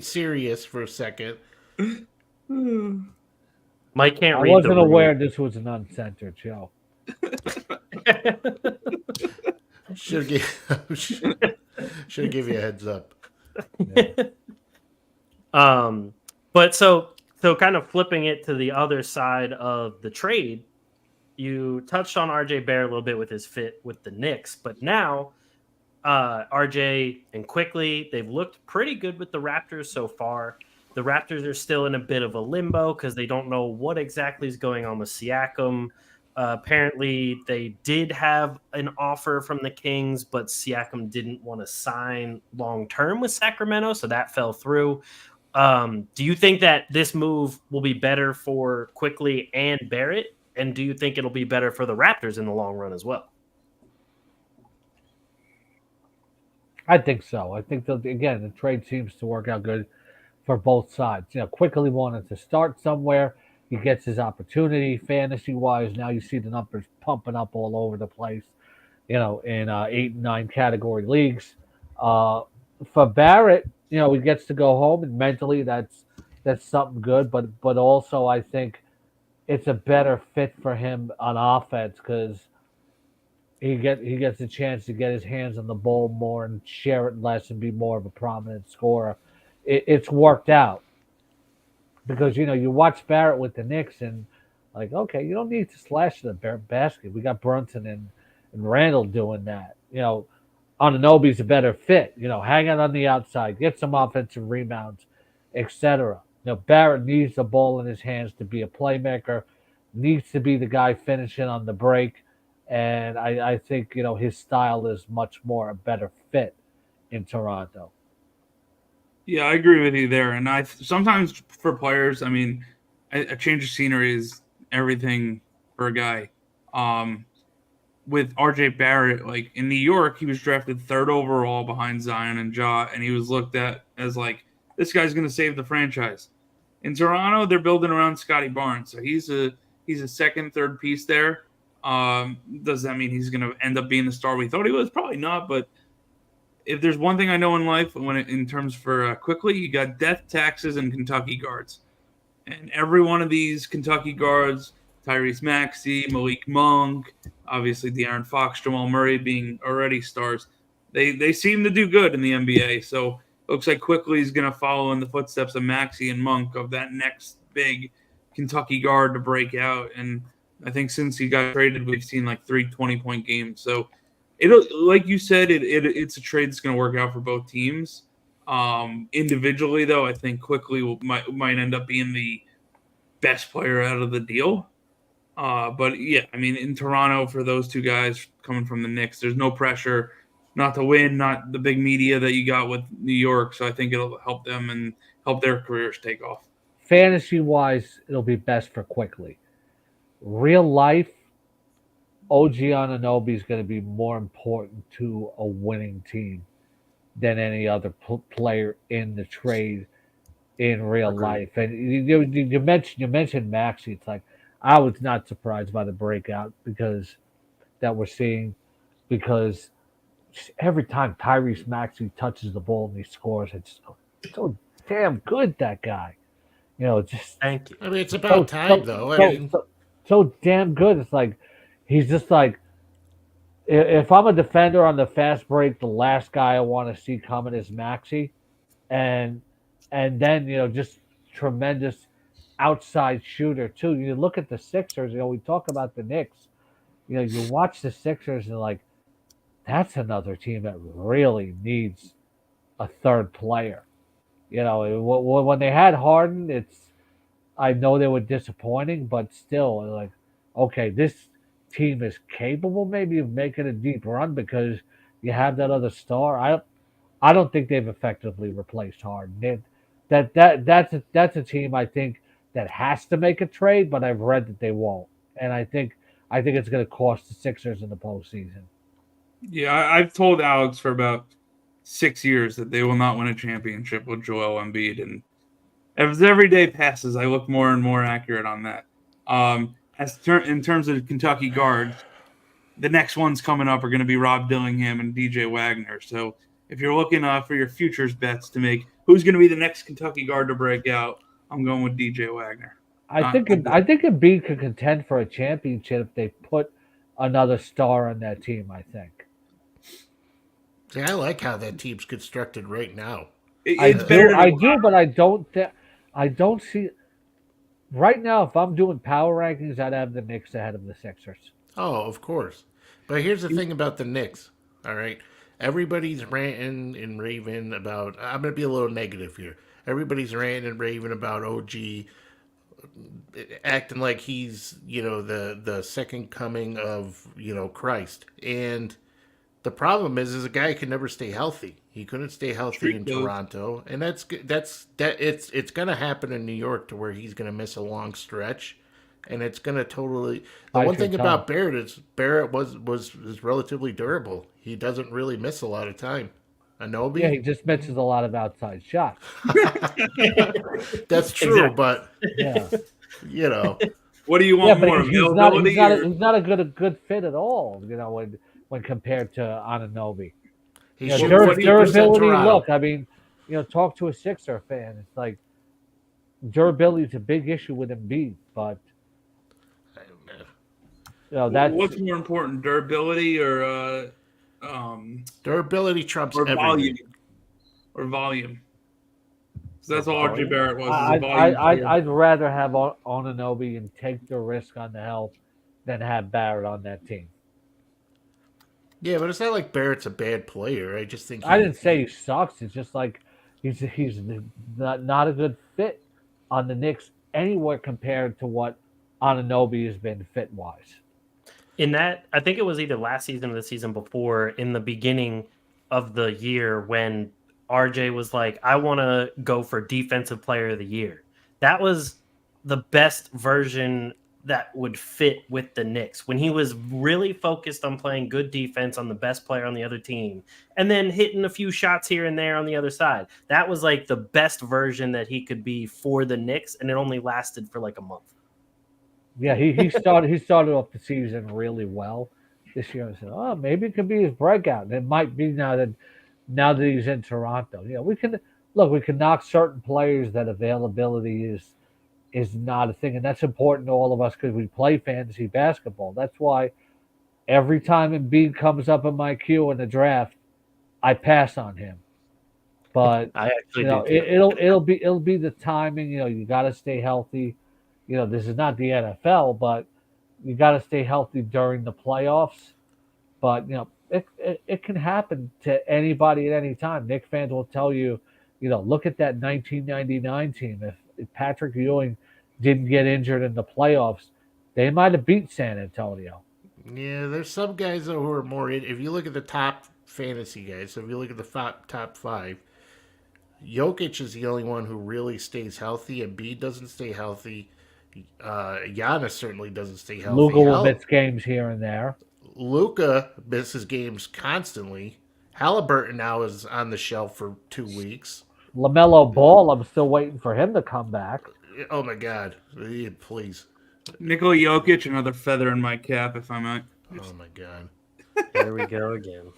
serious for a second. Mike can't read. I wasn't aware this was an uncensored show. Should give you a heads up. Yeah. But so kind of flipping it to the other side of the trade, you touched on RJ Barrett a little bit with his fit with the Knicks, but now RJ and Quickley, they've looked pretty good with the Raptors so far. The Raptors are still in a bit of a limbo because they don't know what exactly is going on with Siakam. Apparently, they did have an offer from the Kings, but Siakam didn't want to sign long term with Sacramento, so that fell through. Do you think that this move will be better for Quickley and Barrett? And do you think it'll be better for the Raptors in the long run as well? I think so. I think that, again, the trade seems to work out good for both sides. Quickly wanted to start somewhere. He gets his opportunity fantasy wise. Now you see the numbers pumping up all over the place, in 8 and 9 category leagues. For Barrett, he gets to go home, and mentally that's something good. But also I think it's a better fit for him on offense because he gets a chance to get his hands on the ball more and share it less and be more of a prominent scorer. It's worked out because you watch Barrett with the Knicks and like, okay, you don't need to slash the basket. We got Brunson and Randall doing that. Anunoby's a better fit. Hang out on the outside, get some offensive rebounds, etc. Barrett needs the ball in his hands to be a playmaker, needs to be the guy finishing on the break. And I think, his style is much more a better fit in Toronto. Yeah, I agree with you there. And sometimes for players, I mean, a change of scenery is everything for a guy. With RJ Barrett, like in New York, he was drafted 3rd overall behind Zion and Ja, and he was looked at as like, this guy's going to save the franchise. In Toronto, they're building around Scotty Barnes, so he's a 2nd, 3rd piece there. Does that mean he's going to end up being the star we thought he was? Probably not, but if there's one thing I know in life, in terms for Quickley, you got death, taxes, and Kentucky guards. And every one of these Kentucky guards, Tyrese Maxey, Malik Monk, obviously De'Aaron Fox, Jamal Murray being already stars, they seem to do good in the NBA. So it looks like Quickley is going to follow in the footsteps of Maxey and Monk of that next big Kentucky guard to break out. And I think since he got traded, we've seen like 3 20-point games. So it'll, like you said, it's a trade that's going to work out for both teams. Individually, though, I think Quickley might end up being the best player out of the deal. But yeah, I mean, in Toronto, for those two guys coming from the Knicks, there's no pressure not to win, not the big media that you got with New York. So I think it'll help them and help their careers take off. Fantasy-wise, it'll be best for Quickley. Real life, OG Anunoby is going to be more important to a winning team than any other player in the trade in real life. And you mentioned Maxey. It's like, I was not surprised by the breakout that we're seeing, because every time Tyrese Maxey touches the ball and he scores, it's so damn good, that guy. Just thank you. I mean, it's about time, though. So damn good. It's like he's just like, if I'm a defender on the fast break, the last guy I want to see coming is Maxey, and then just tremendous outside shooter too. You look at the Sixers. We talk about the Knicks. You watch the Sixers and like, that's another team that really needs a 3rd player. When they had Harden, I know they were disappointing, but still, like, okay, this team is capable maybe of making a deep run because you have that other star. I don't think they've effectively replaced Harden. That's a team I think that has to make a trade, but I've read that they won't, and I think it's going to cost the Sixers in the postseason. Yeah, I've told Alex for about 6 years that they will not win a championship with Joel Embiid, and as every day passes, I look more and more accurate on that. In terms of Kentucky guards, the next ones coming up are going to be Rob Dillingham and DJ Wagner. So if you're looking for your futures bets to make who's going to be the next Kentucky guard to break out, I'm going with DJ Wagner. I think Embiid could contend for a championship if they put another star on that team. I think. See, I like how that team's constructed right now. I do, but I don't see. Right now, if I'm doing power rankings, I'd have the Knicks ahead of the Sixers. Oh, of course. But here's the thing about the Knicks, all right? everybody's ranting and raving about. I'm going to be a little negative here. Everybody's ranting and raving about OG acting like he's, the second coming of, Christ. And the problem is a guy can never stay healthy. He couldn't stay healthy in Toronto, and it's going to happen in New York to where he's going to miss a long stretch, and it's going to totally. The one thing about Barrett is Barrett was relatively durable. He doesn't really miss a lot of time. Anunoby? Yeah, he just misses a lot of outside shots. That's true, Exactly. but What do you want more? Availability? He's not a good fit at all. When compared to Anunoby. Durability. Look, I mean, talk to a Sixer fan. It's like durability is a big issue with Embiid, but that's what's more important, durability or durability trumps or everything. volume. So that's all RJ Barrett was. I'd rather have Anunoby and take the risk on the health than have Barrett on that team. Yeah, but it's not like Barrett's a bad player. I just think I didn't say he sucks. It's just like he's not a good fit on the Knicks anywhere compared to what Anunoby has been fit wise. In that, I think it was either last season or the season before, in the beginning of the year when RJ was like, I want to go for defensive player of the year. That was the best version that would fit with the Knicks when he was really focused on playing good defense on the best player on the other team and then hitting a few shots here and there on the other side. That was like the best version that he could be for the Knicks, and it only lasted for like a month. Yeah, he started off the season really well this year. I said, oh, maybe it could be his breakout. And it might be now that he's in Toronto. We can knock certain players that availability is not a thing, and that's important to all of us because we play fantasy basketball. That's why every time Embiid comes up in my queue in the draft, I pass on him. But I actually it'll be the timing. You got to stay healthy. This is not the NFL, but you got to stay healthy during the playoffs. But it can happen to anybody at any time. Knicks fans will tell you, look at that 1999 team. If Patrick Ewing didn't get injured in the playoffs, they might have beat San Antonio. Yeah, there's some guys who are more. If you look at the top fantasy guys, so if you look at the top five, Jokic is the only one who really stays healthy. Embiid doesn't stay healthy. Giannis certainly doesn't stay healthy. Luka will miss games here and there. Luka misses games constantly. Halliburton now is on the shelf for 2 weeks. LaMelo Ball, I'm still waiting for him to come back. Oh my God! Please. Nikola Jokic, another feather in my cap, if I might. Oh my God! Here we go again.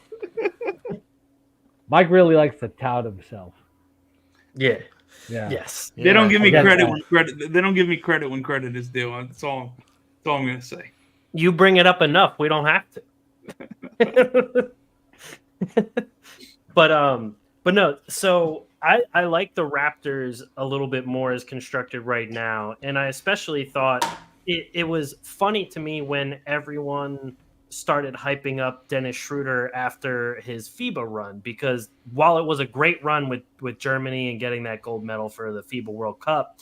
Mike really likes to tout himself. Yeah. Yeah. Yes. They don't give me credit when credit. They don't give me credit when credit is due. That's all I'm gonna say. You bring it up enough, we don't have to. But no. So I like the Raptors a little bit more as constructed right now, and I especially thought it was funny to me when everyone started hyping up Dennis Schroeder after his FIBA run, because while it was a great run with Germany and getting that gold medal for the FIBA World Cup,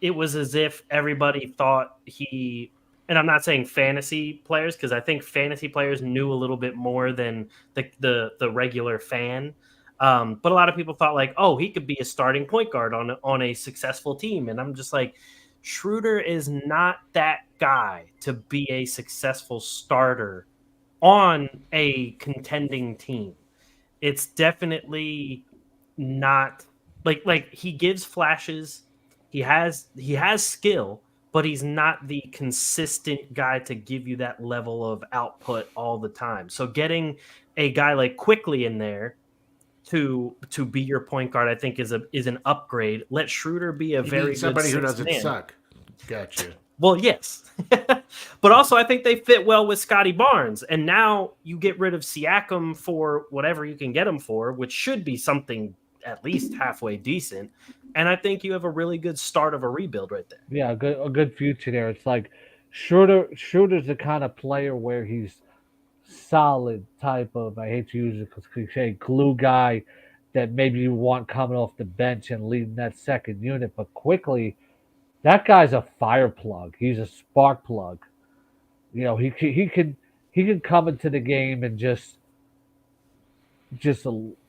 it was as if everybody thought and I'm not saying fantasy players, because I think fantasy players knew a little bit more than the regular fan. But a lot of people thought like, oh, he could be a starting point guard on a successful team. And I'm just like, Schroeder is not that guy to be a successful starter on a contending team. It's definitely not like he gives flashes. He has skill, but he's not the consistent guy to give you that level of output all the time. So getting a guy like Quickley in there to be your point guard, I think is an upgrade. Let Schroeder be a very good somebody who doesn't man. suck. Gotcha. Well, yes, but also I think they fit well with Scotty Barnes, and now you get rid of Siakam for whatever you can get him for, which should be something at least halfway decent. And I think you have a really good start of a rebuild right there. Yeah, a good future there. It's like Schroeder's the kind of player where he's solid type of, I hate to use it because cliche, glue guy that maybe you want coming off the bench and leading that second unit. But Quickley, that guy's a fire plug. He's a spark plug. You know, he can come into the game and just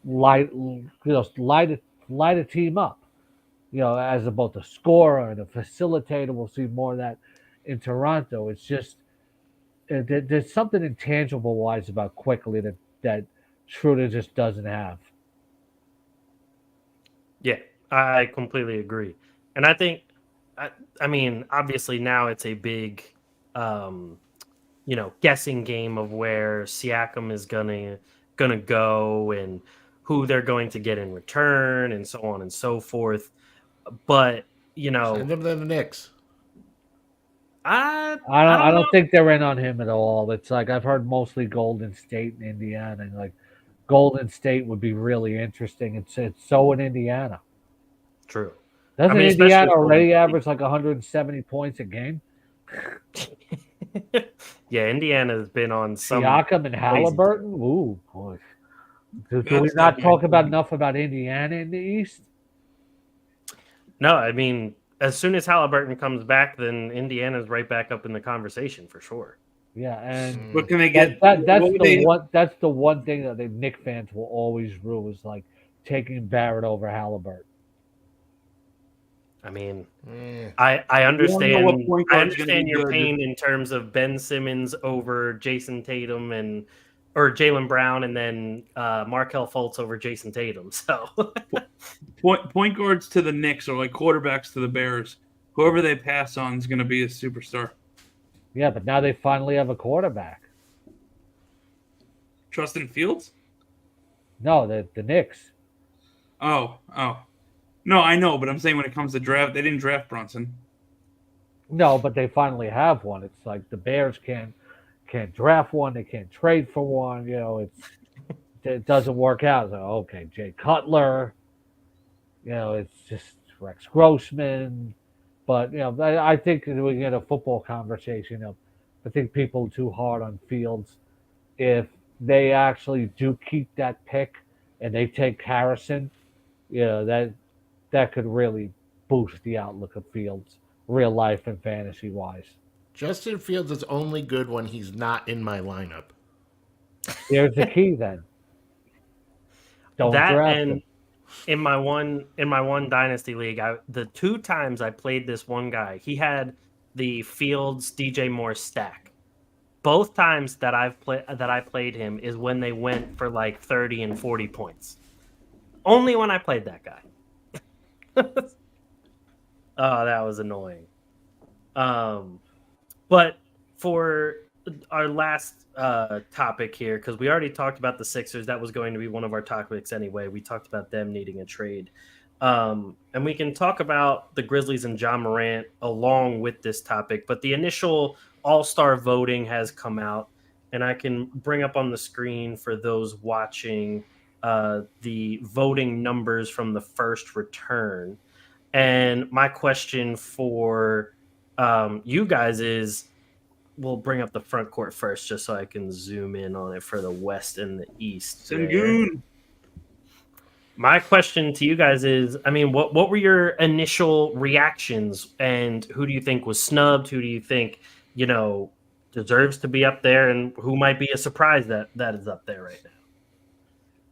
light a team up. You know, as both a scorer and a facilitator. We'll see more of that in Toronto. It's just there's something intangible wise about Quickley that Schroeder just doesn't have. Yeah, I completely agree. And I think, I mean, obviously now it's a big, guessing game of where Siakam is gonna go and who they're going to get in return and so on and so forth. But send him to the Knicks. I don't think they're in on him at all. It's like I've heard mostly Golden State and Indiana, and like Golden State would be really interesting. It's so in Indiana. True. Doesn't Indiana already average like 170 points a game? Yeah, Indiana's been on some Siakam and Halliburton. Ooh, boy. Do we not talk about enough about Indiana in the East? No, I mean, as soon as Halliburton comes back, then Indiana's right back up in the conversation for sure. Yeah, and what can they get? That's the one thing that the Knicks fans will always rue is like taking Barrett over Halliburton. I mean, I understand. I understand your pain in terms of Ben Simmons over Jason Tatum or Jaylen Brown, and then Markelle Fultz over Jason Tatum. So point guards to the Knicks are like quarterbacks to the Bears. Whoever they pass on is going to be a superstar. Yeah, but now they finally have a quarterback. Justin Fields? No, the Knicks. Oh. No, I know, but I'm saying when it comes to draft, they didn't draft Brunson. No, but they finally have one. It's like the Bears can't draft one, they can't trade for one. You know, it doesn't work out. It's like, okay, Jay Cutler. You know, it's just Rex Grossman. But I think we get a football conversation. I think people are too hard on Fields. If they actually do keep that pick and they take Harrison, that could really boost the outlook of Fields, real life and fantasy wise. Justin Fields is only good when he's not in my lineup. There's the key then. Don't draft him. In my one dynasty league, the two times I played this one guy, he had the Fields DJ Moore stack. Both times that I played him is when they went for like 30 and 40 points. Only when I played that guy. Oh, that was annoying. But for our last topic here, because we already talked about the Sixers, that was going to be one of our topics anyway. We talked about them needing a trade. And we can talk about the Grizzlies and Ja Morant along with this topic, but the initial All-Star voting has come out, and I can bring up on the screen for those watching the voting numbers from the first return. And my question for you guys is, we'll bring up the front court first just so I can zoom in on it for the West and the East. Sengun. My question to you guys is, I mean, what were your initial reactions, and who do you think was snubbed? Who do you think, deserves to be up there, and who might be a surprise that is up there right now?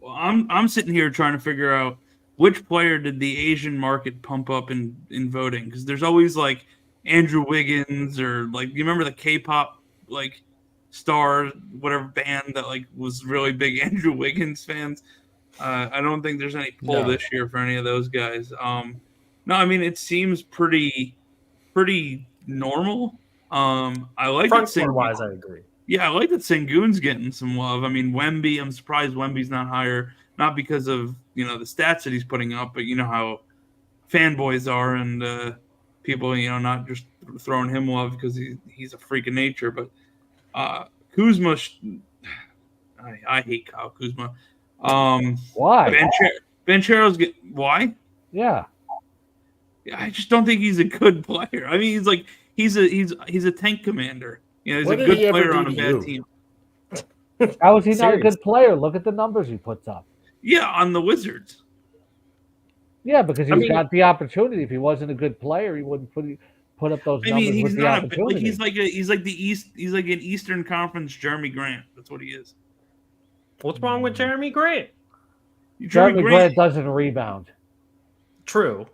Well, I'm sitting here trying to figure out which player did the Asian market pump up in voting, because there's always like Andrew Wiggins, or like, you remember the K-pop like star, whatever band that like was really big Andrew Wiggins fans. I don't think there's any pull this year for any of those guys. No, I mean, it seems pretty normal. I like front court wise, I agree. Yeah, I like that Sengun's getting some love. I mean, Wemby, I'm surprised Wemby's not higher, not because of the stats that he's putting up, but you know how fanboys are, and people not just throwing him love because he's a freak of nature. But Kuzma, I hate Kyle Kuzma. Why? Banchero's why? Yeah, I just don't think he's a good player. I mean, he's a tank commander. He's What a did he good ever player do on a to bad you? team. How is he not a Serious. good player? Look at the numbers he puts up. Yeah, on the Wizards. Yeah, because I he's mean- got the opportunity. If he wasn't a good player, he wouldn't put up those I numbers mean, he's with the not opportunity. he's like an Eastern Conference Jeremy Grant. That's what he is. What's wrong with Jeremy Grant? Jeremy Grant doesn't rebound. True.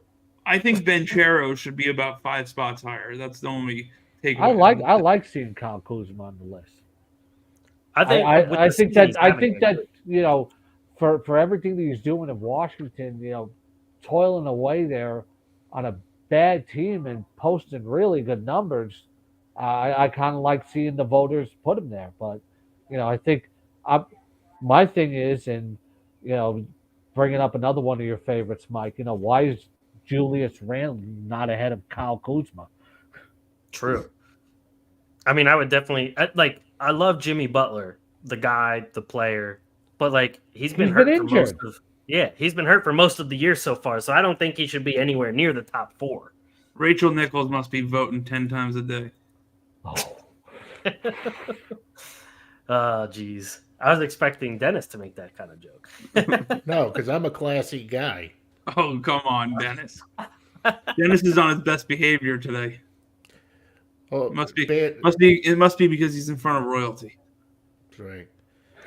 I think Banchero should be about 5 spots higher. That's the only takeaway. I like seeing Kyle Kuzma on the list. I think I think that you know, for everything that he's doing in Washington, you know, toiling away there on a bad team and posting really good numbers, I kind of like seeing the voters put him there. But you know, I think my thing is, and you know, bringing up another one of your favorites, Mike. You know, why is Julius Randle not ahead of Kyle Kuzma? True. I mean, I would definitely I love Jimmy Butler, the guy, the player, but like he's been hurt for most of he's been hurt for most of the year so far. So I don't think he should be anywhere near the top 4. Rachel Nichols must be voting 10 times a day. Oh, geez. I was expecting Dennis to make that kind of joke. No, because I'm a classy guy. Oh, come on, Dennis. Dennis is on his best behavior today. Oh, It must be because he's in front of royalty. That's right.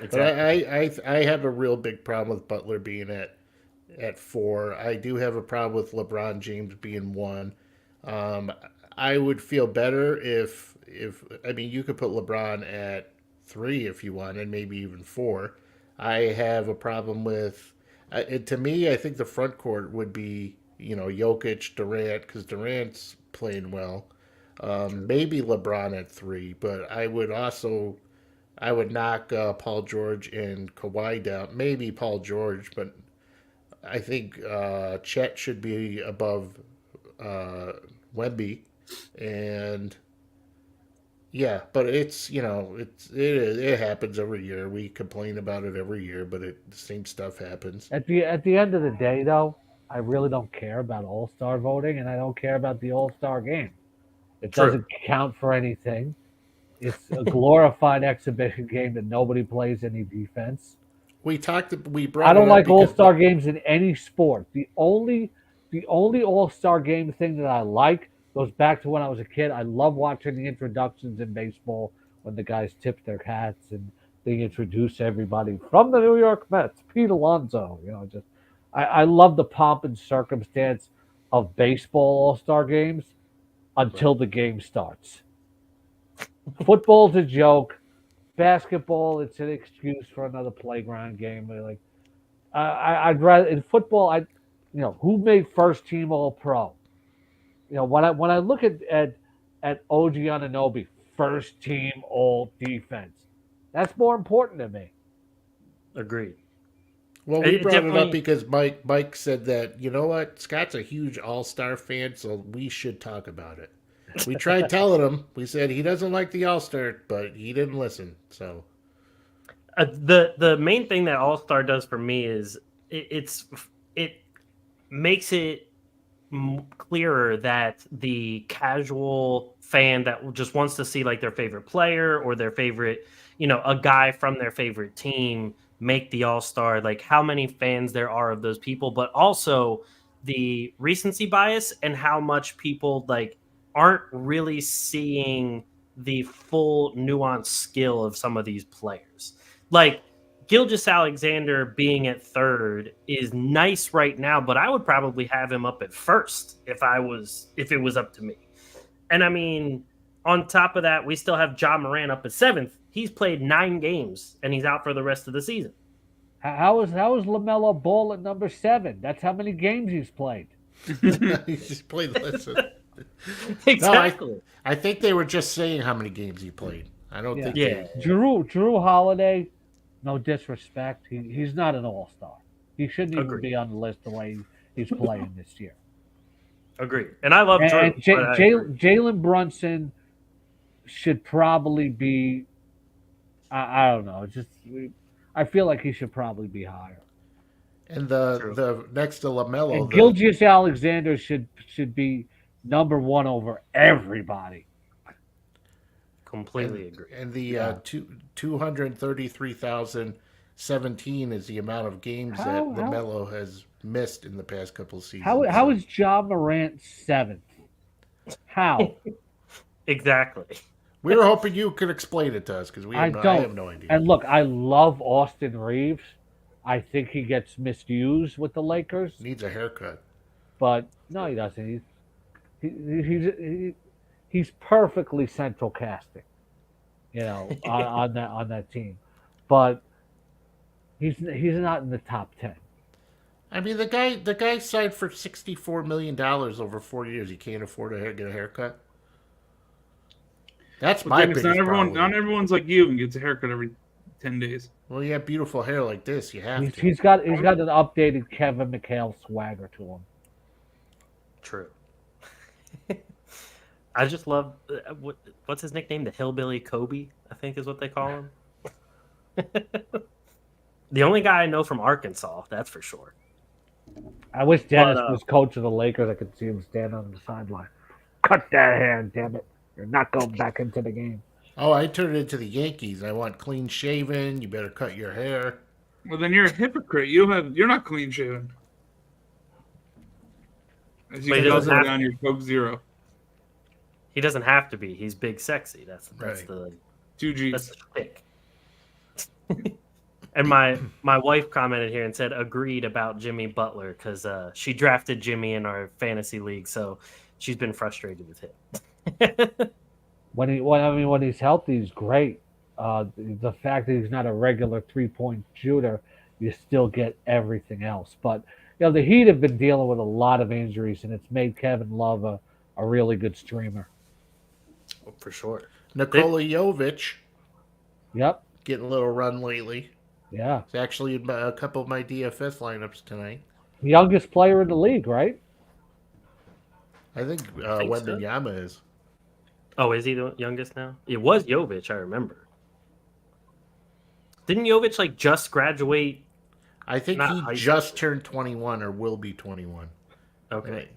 Exactly. But I have a real big problem with Butler being at 4. I do have a problem with LeBron James being 1. I would feel better if I mean you could put LeBron at 3 if you want, and maybe even 4. I have a problem with to me. I think the front court would be Jokic, Durant, because Durant's playing well. Maybe LeBron at 3, but I would knock Paul George and Kawhi down. Maybe Paul George, but I think Chet should be above Wemby, and yeah, but it happens every year. We complain about it every year, but the same stuff happens. At the end of the day, though, I really don't care about All-Star voting, and I don't care about the All-Star game. It doesn't count for anything. It's a glorified exhibition game that nobody plays any defense. I don't like All-Star games in any sport. The only All-Star game thing that I like goes back to when I was a kid. I love watching the introductions in baseball when the guys tip their hats and they introduce everybody from the New York Mets, Pete Alonso. I love the pomp and circumstance of baseball All-Star games until the game starts. Football's a joke. Basketball, it's an excuse for another playground game. I'd rather in football. Who made first team All Pro? When I look at OG Anunoby, first team All Defense, that's more important to me. Agreed. Well, we brought it up because Mike said that, you know what, Scott's a huge All-Star fan, so we should talk about it. We tried telling him. We said he doesn't like the All-Star, but he didn't listen. So the main thing that All-Star does for me is it makes it clearer that the casual fan that just wants to see like their favorite player or their favorite, a guy from their favorite team make the All-Star, like how many fans there are of those people, but also the recency bias and how much people aren't really seeing the full nuanced skill of some of these players. Like Gilgeous-Alexander being at 3rd is nice right now, but I would probably have him up at 1st if it was up to me. And I mean, on top of that, we still have Ja Morant up at 7th. He's played 9 games and he's out for the rest of the season. How is LaMelo Ball at number 7? That's how many games he's played. He's just played less. Exactly. No, I think they were just saying how many games he played. I don't think. Yeah. Drew Holiday, no disrespect, he's not an All-Star. He shouldn't even be on the list the way he's playing this year. Agreed. And I love Drew. Jalen Brunson should probably be. I don't know. I feel like he should probably be higher. And the next to LaMelo, and Gilgeous-Alexander should be number 1 over everybody. Completely agree. And the 233,017 is the amount of games that LaMelo has missed in the past couple of seasons. How is Ja Morant 7th? How? Exactly. We were hoping you could explain it to us because I have no idea. And look, I love Austin Reeves. I think he gets misused with the Lakers. Needs a haircut. But no, he doesn't. He's perfectly central casting, on that team. But he's not in the top 10. I mean, the guy signed for $64 million over 4 years. He can't afford to get a haircut. That's my biggest problem. Not everyone's like you and gets a haircut every 10 days. Well, you have beautiful hair like this. You have to. He's got an updated Kevin McHale swagger to him. True. I just love what's his nickname? The Hillbilly Kobe, I think is what they call him. The only guy I know from Arkansas, that's for sure. I wish Dennis was coach of the Lakers. I could see him stand on the sideline. Cut that hair, damn it. You're not going back into the game. Oh, I turned it into the Yankees. I want clean shaven. You better cut your hair. Well, then you're a hypocrite. You're not clean shaven. As you can tell down your Coke Zero. He doesn't have to be. He's big, sexy. That's right. the 2 G's. That's the shtick. And my wife commented here and said agreed about Jimmy Butler because she drafted Jimmy in our fantasy league, so she's been frustrated with him. When he's healthy, he's great. The fact that he's not a regular 3-point shooter, you still get everything else. But the Heat have been dealing with a lot of injuries, and it's made Kevin Love a really good streamer. Oh, for sure. Nikola Jovic. Yep. Getting a little run lately. Yeah. It's actually in a couple of my DFS lineups tonight. Youngest player in the league, right? I think Wembanyama is. Oh, is he the youngest now? It was Jovic, I remember. Didn't Jovic just graduate? I think he just turned 21 or will be 21. Okay. Right.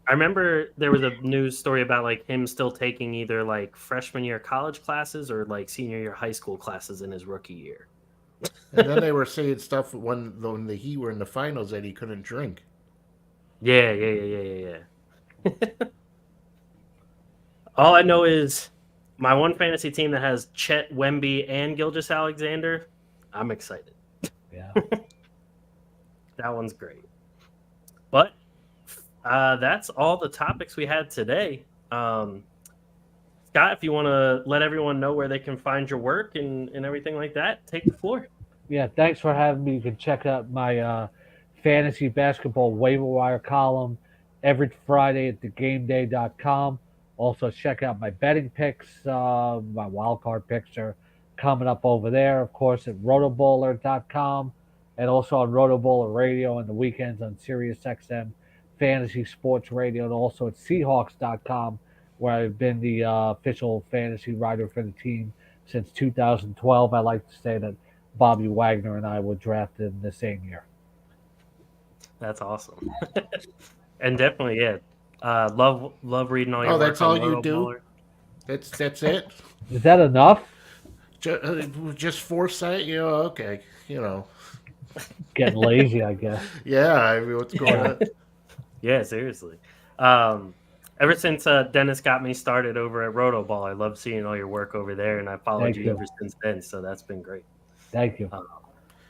I remember there was a news story about him still taking either freshman year college classes or senior year high school classes in his rookie year. And then they were saying stuff when the Heat were in the finals that he couldn't drink. Yeah. All I know is my one fantasy team that has Chet, Wemby, and Gilgeous-Alexander. I'm excited. Yeah. That one's great. But that's all the topics we had today. Scott, if you want to let everyone know where they can find your work and everything like that, take the floor. Yeah, thanks for having me. You can check out my fantasy basketball waiver wire column every Friday at thegameday.com. Also, check out my betting picks. My wildcard picks are coming up over there, of course, at rotoballer.com and also on RotoBaller Radio on the weekends on Sirius XM Fantasy Sports Radio, and also at Seahawks.com, where I've been the official fantasy writer for the team since 2012. I like to say that Bobby Wagner and I were drafted in the same year. That's awesome. And definitely, yeah. Love reading all your work. Oh, that's all you do? That's it? Is that enough? Just foresight? Okay. Getting lazy, I guess. Yeah, I mean, what's going on? Yeah, seriously. Ever since Dennis got me started over at RotoBall, I love seeing all your work over there, and I followed you ever since then, so that's been great. Thank you.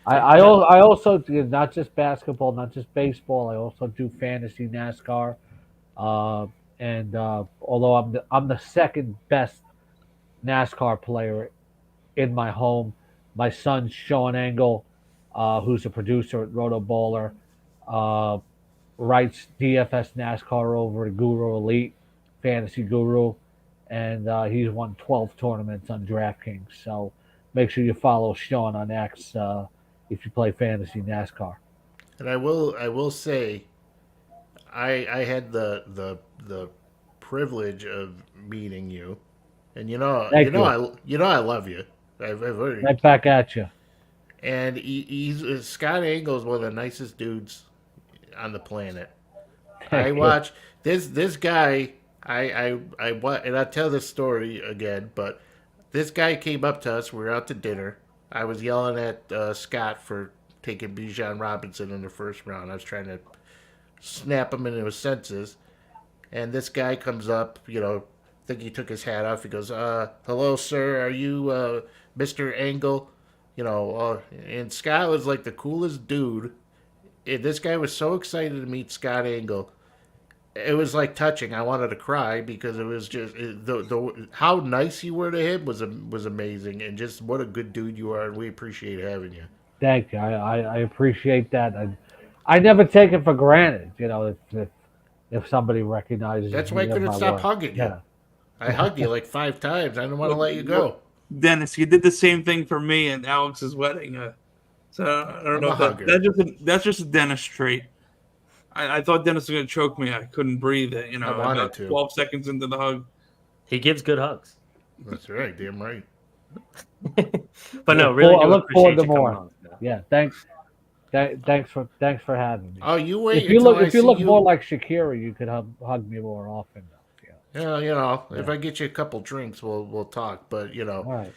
I also do not just basketball, not just baseball. I also do fantasy NASCAR. And although I'm the second best NASCAR player in my home, my son Sean Engel, who's a producer at RotoBaller, writes DFS NASCAR over at Guru Elite, Fantasy Guru, and he's won 12 tournaments on DraftKings. So make sure you follow Sean on X if you play fantasy NASCAR. And I will say, I had the privilege of meeting you, and I love you. I've heard right back at you. And he's Scott Engel is one of the nicest dudes on the planet. I watch this guy. And I'll tell this story again, but this guy came up to us. We were out to dinner. I was yelling at Scott for taking Bijan Robinson in the first round. I was trying to snap him into his senses. And this guy comes up, I think he took his hat off. He goes, hello, sir. Are you Mr. Engel? And Scott was like the coolest dude. And this guy was so excited to meet Scott Engel. It was like touching. I wanted to cry because it was just the how nice you were to him was amazing, and just what a good dude you are, and we appreciate having you. Thank you. I appreciate that. I never take it for granted. If somebody recognizes. That's why I couldn't stop hugging you. Yeah. I hugged you like 5 times. I didn't want to let you go. Dennis, you did the same thing for me at Alex's wedding. So I don't know if that's just a Dennis trait. I thought Dennis was going to choke me. I couldn't breathe. I wanted to. 12 seconds into the hug. He gives good hugs. That's right. Damn right. But no, really, I look forward to more. Yeah, thanks for having me. Oh, you wait. If you look more like Shakira, you could hug me more often. Yeah, if I get you a couple drinks, we'll talk. But all right.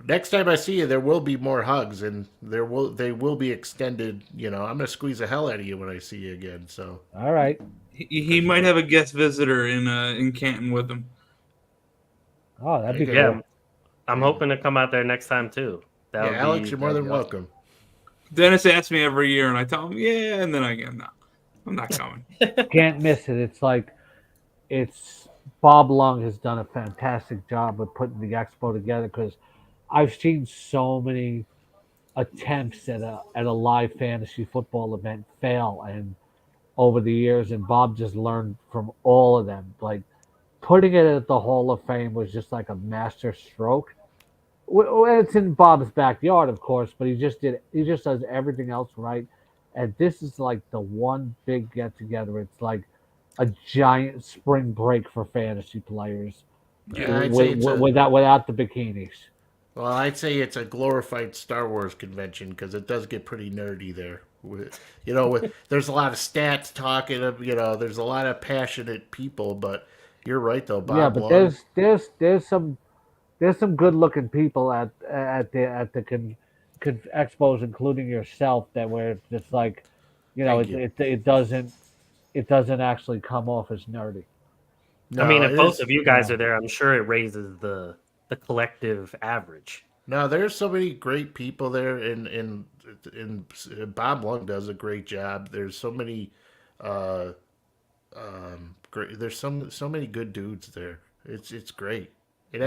Next time I see you, there will be more hugs, and they will be extended. I'm gonna squeeze the hell out of you when I see you again. So all right. He might have a guest visitor in Canton with him. Oh, that'd be good. Yeah, I'm hoping to come out there next time too. Alex, you're more than welcome. Dennis asks me every year, and I tell him, yeah, and then I go, no, I'm not coming. Can't miss it. It's Bob Lung has done a fantastic job with putting the expo together, because I've seen so many attempts at a live fantasy football event fail, and over the years, and Bob just learned from all of them. Like, putting it at the Hall of Fame was just like a master stroke. It's in Bob's backyard, of course, but he just does everything else right. And this is like the one big get together. It's like a giant spring break for fantasy players. Yeah, without the bikinis. Well, I'd say it's a glorified Star Wars convention, because it does get pretty nerdy there. There's a lot of stats talking. There's a lot of passionate people. But you're right, though, Bob. Yeah, but Long. there's some good looking people at the expos, including yourself, that where it's just like, it doesn't actually come off as nerdy. No, I mean, if both of you guys are there, I'm sure it raises the collective average. No, there's so many great people there, and Bob Lung does a great job. There's so many great. There's so many good dudes there. It's great, and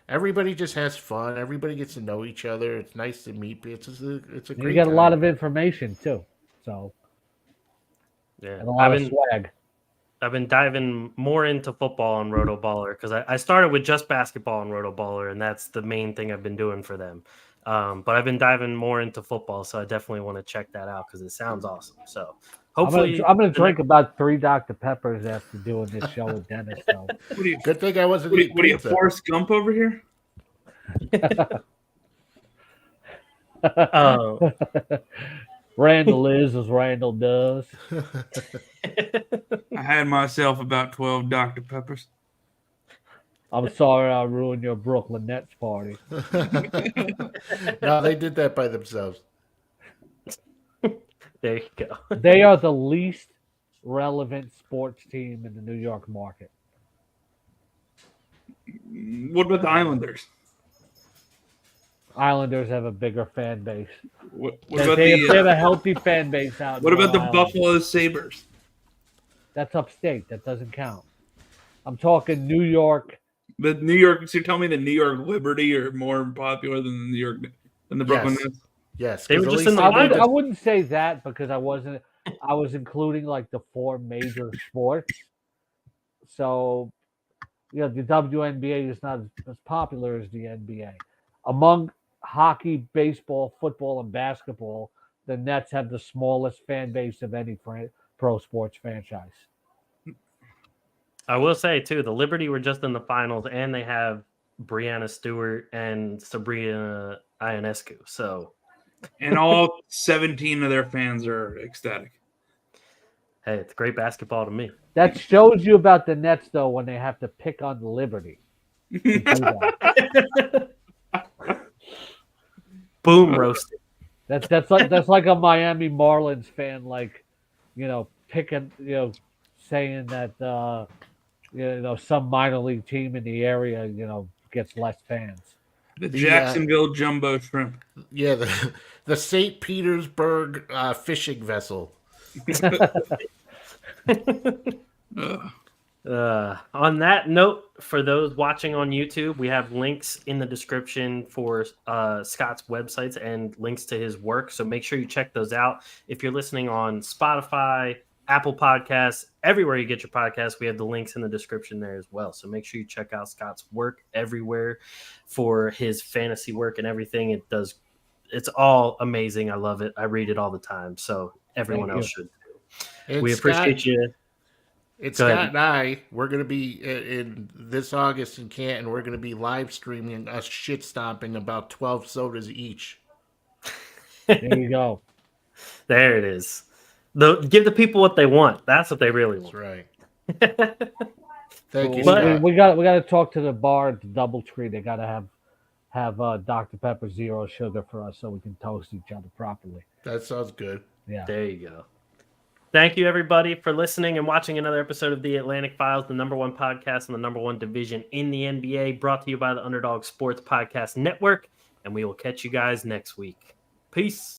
everybody just has fun. Everybody gets to know each other. It's nice to meet people. It's a great. You get time. a lot of information too, so and a lot of swag. I've been diving more into football on RotoBaller, because I started with just basketball on RotoBaller, and that's the main thing I've been doing for them. But I've been diving more into football, so I definitely want to check that out, because it sounds awesome. So hopefully, I'm gonna drink about 3 Dr. Peppers after doing this show with Dennis. So. Good thing I wasn't. What are you, Forrest Gump over here? Randall is as Randall does. I had myself about 12 Dr. Peppers. I'm sorry I ruined your Brooklyn Nets party. No, they did that by themselves. There you go. They are the least relevant sports team in the New York market. What about the Islanders? Islanders have a bigger fan base. What about they have a healthy fan base out. What about the Buffalo Sabres? That's upstate. That doesn't count. I'm talking New York. The New York. So you're telling me the New York Liberty are more popular than the Brooklyn Nets? Yes. They were just in the I wouldn't say that, because I was including like the 4 major sports. So, the WNBA is not as popular as the NBA. Among hockey, baseball, football, and basketball, the Nets have the smallest fan base of any pro sports franchise. I will say, too, the Liberty were just in the finals, and they have Brianna Stewart and Sabrina Ionescu. So, and all 17 of their fans are ecstatic. Hey, it's great basketball to me. That shows you about the Nets, though, when they have to pick on Liberty. To do that. Boom, roasted. That's like a Miami Marlins fan, like, picking, saying that some minor league team in the area, gets less fans. The Jacksonville Jumbo Shrimp. Yeah, the St. Petersburg fishing vessel. On that note, for those watching on YouTube, we have links in the description for Scott's websites and links to his work. So make sure you check those out. If you're listening on Spotify, Apple Podcasts, everywhere you get your podcasts, we have the links in the description there as well. So make sure you check out Scott's work everywhere for his fantasy work and everything. It's all amazing. I love it. I read it all the time. So everyone else should too. We appreciate you. It's Scott and I. We're going to be in this August in Canton. We're going to be live streaming us shit stomping about 12 sodas each. There you go. There it is. Give the people what they want. That's what they really want. That's right. Thank you. But we got to talk to the bar at the DoubleTree. They got to have Dr. Pepper Zero Sugar for us so we can toast each other properly. That sounds good. Yeah. There you go. Thank you, everybody, for listening and watching another episode of The Atlantic Files, the #1 podcast in the #1 division in the NBA, brought to you by the Underdog Sports Podcast Network. And we will catch you guys next week. Peace.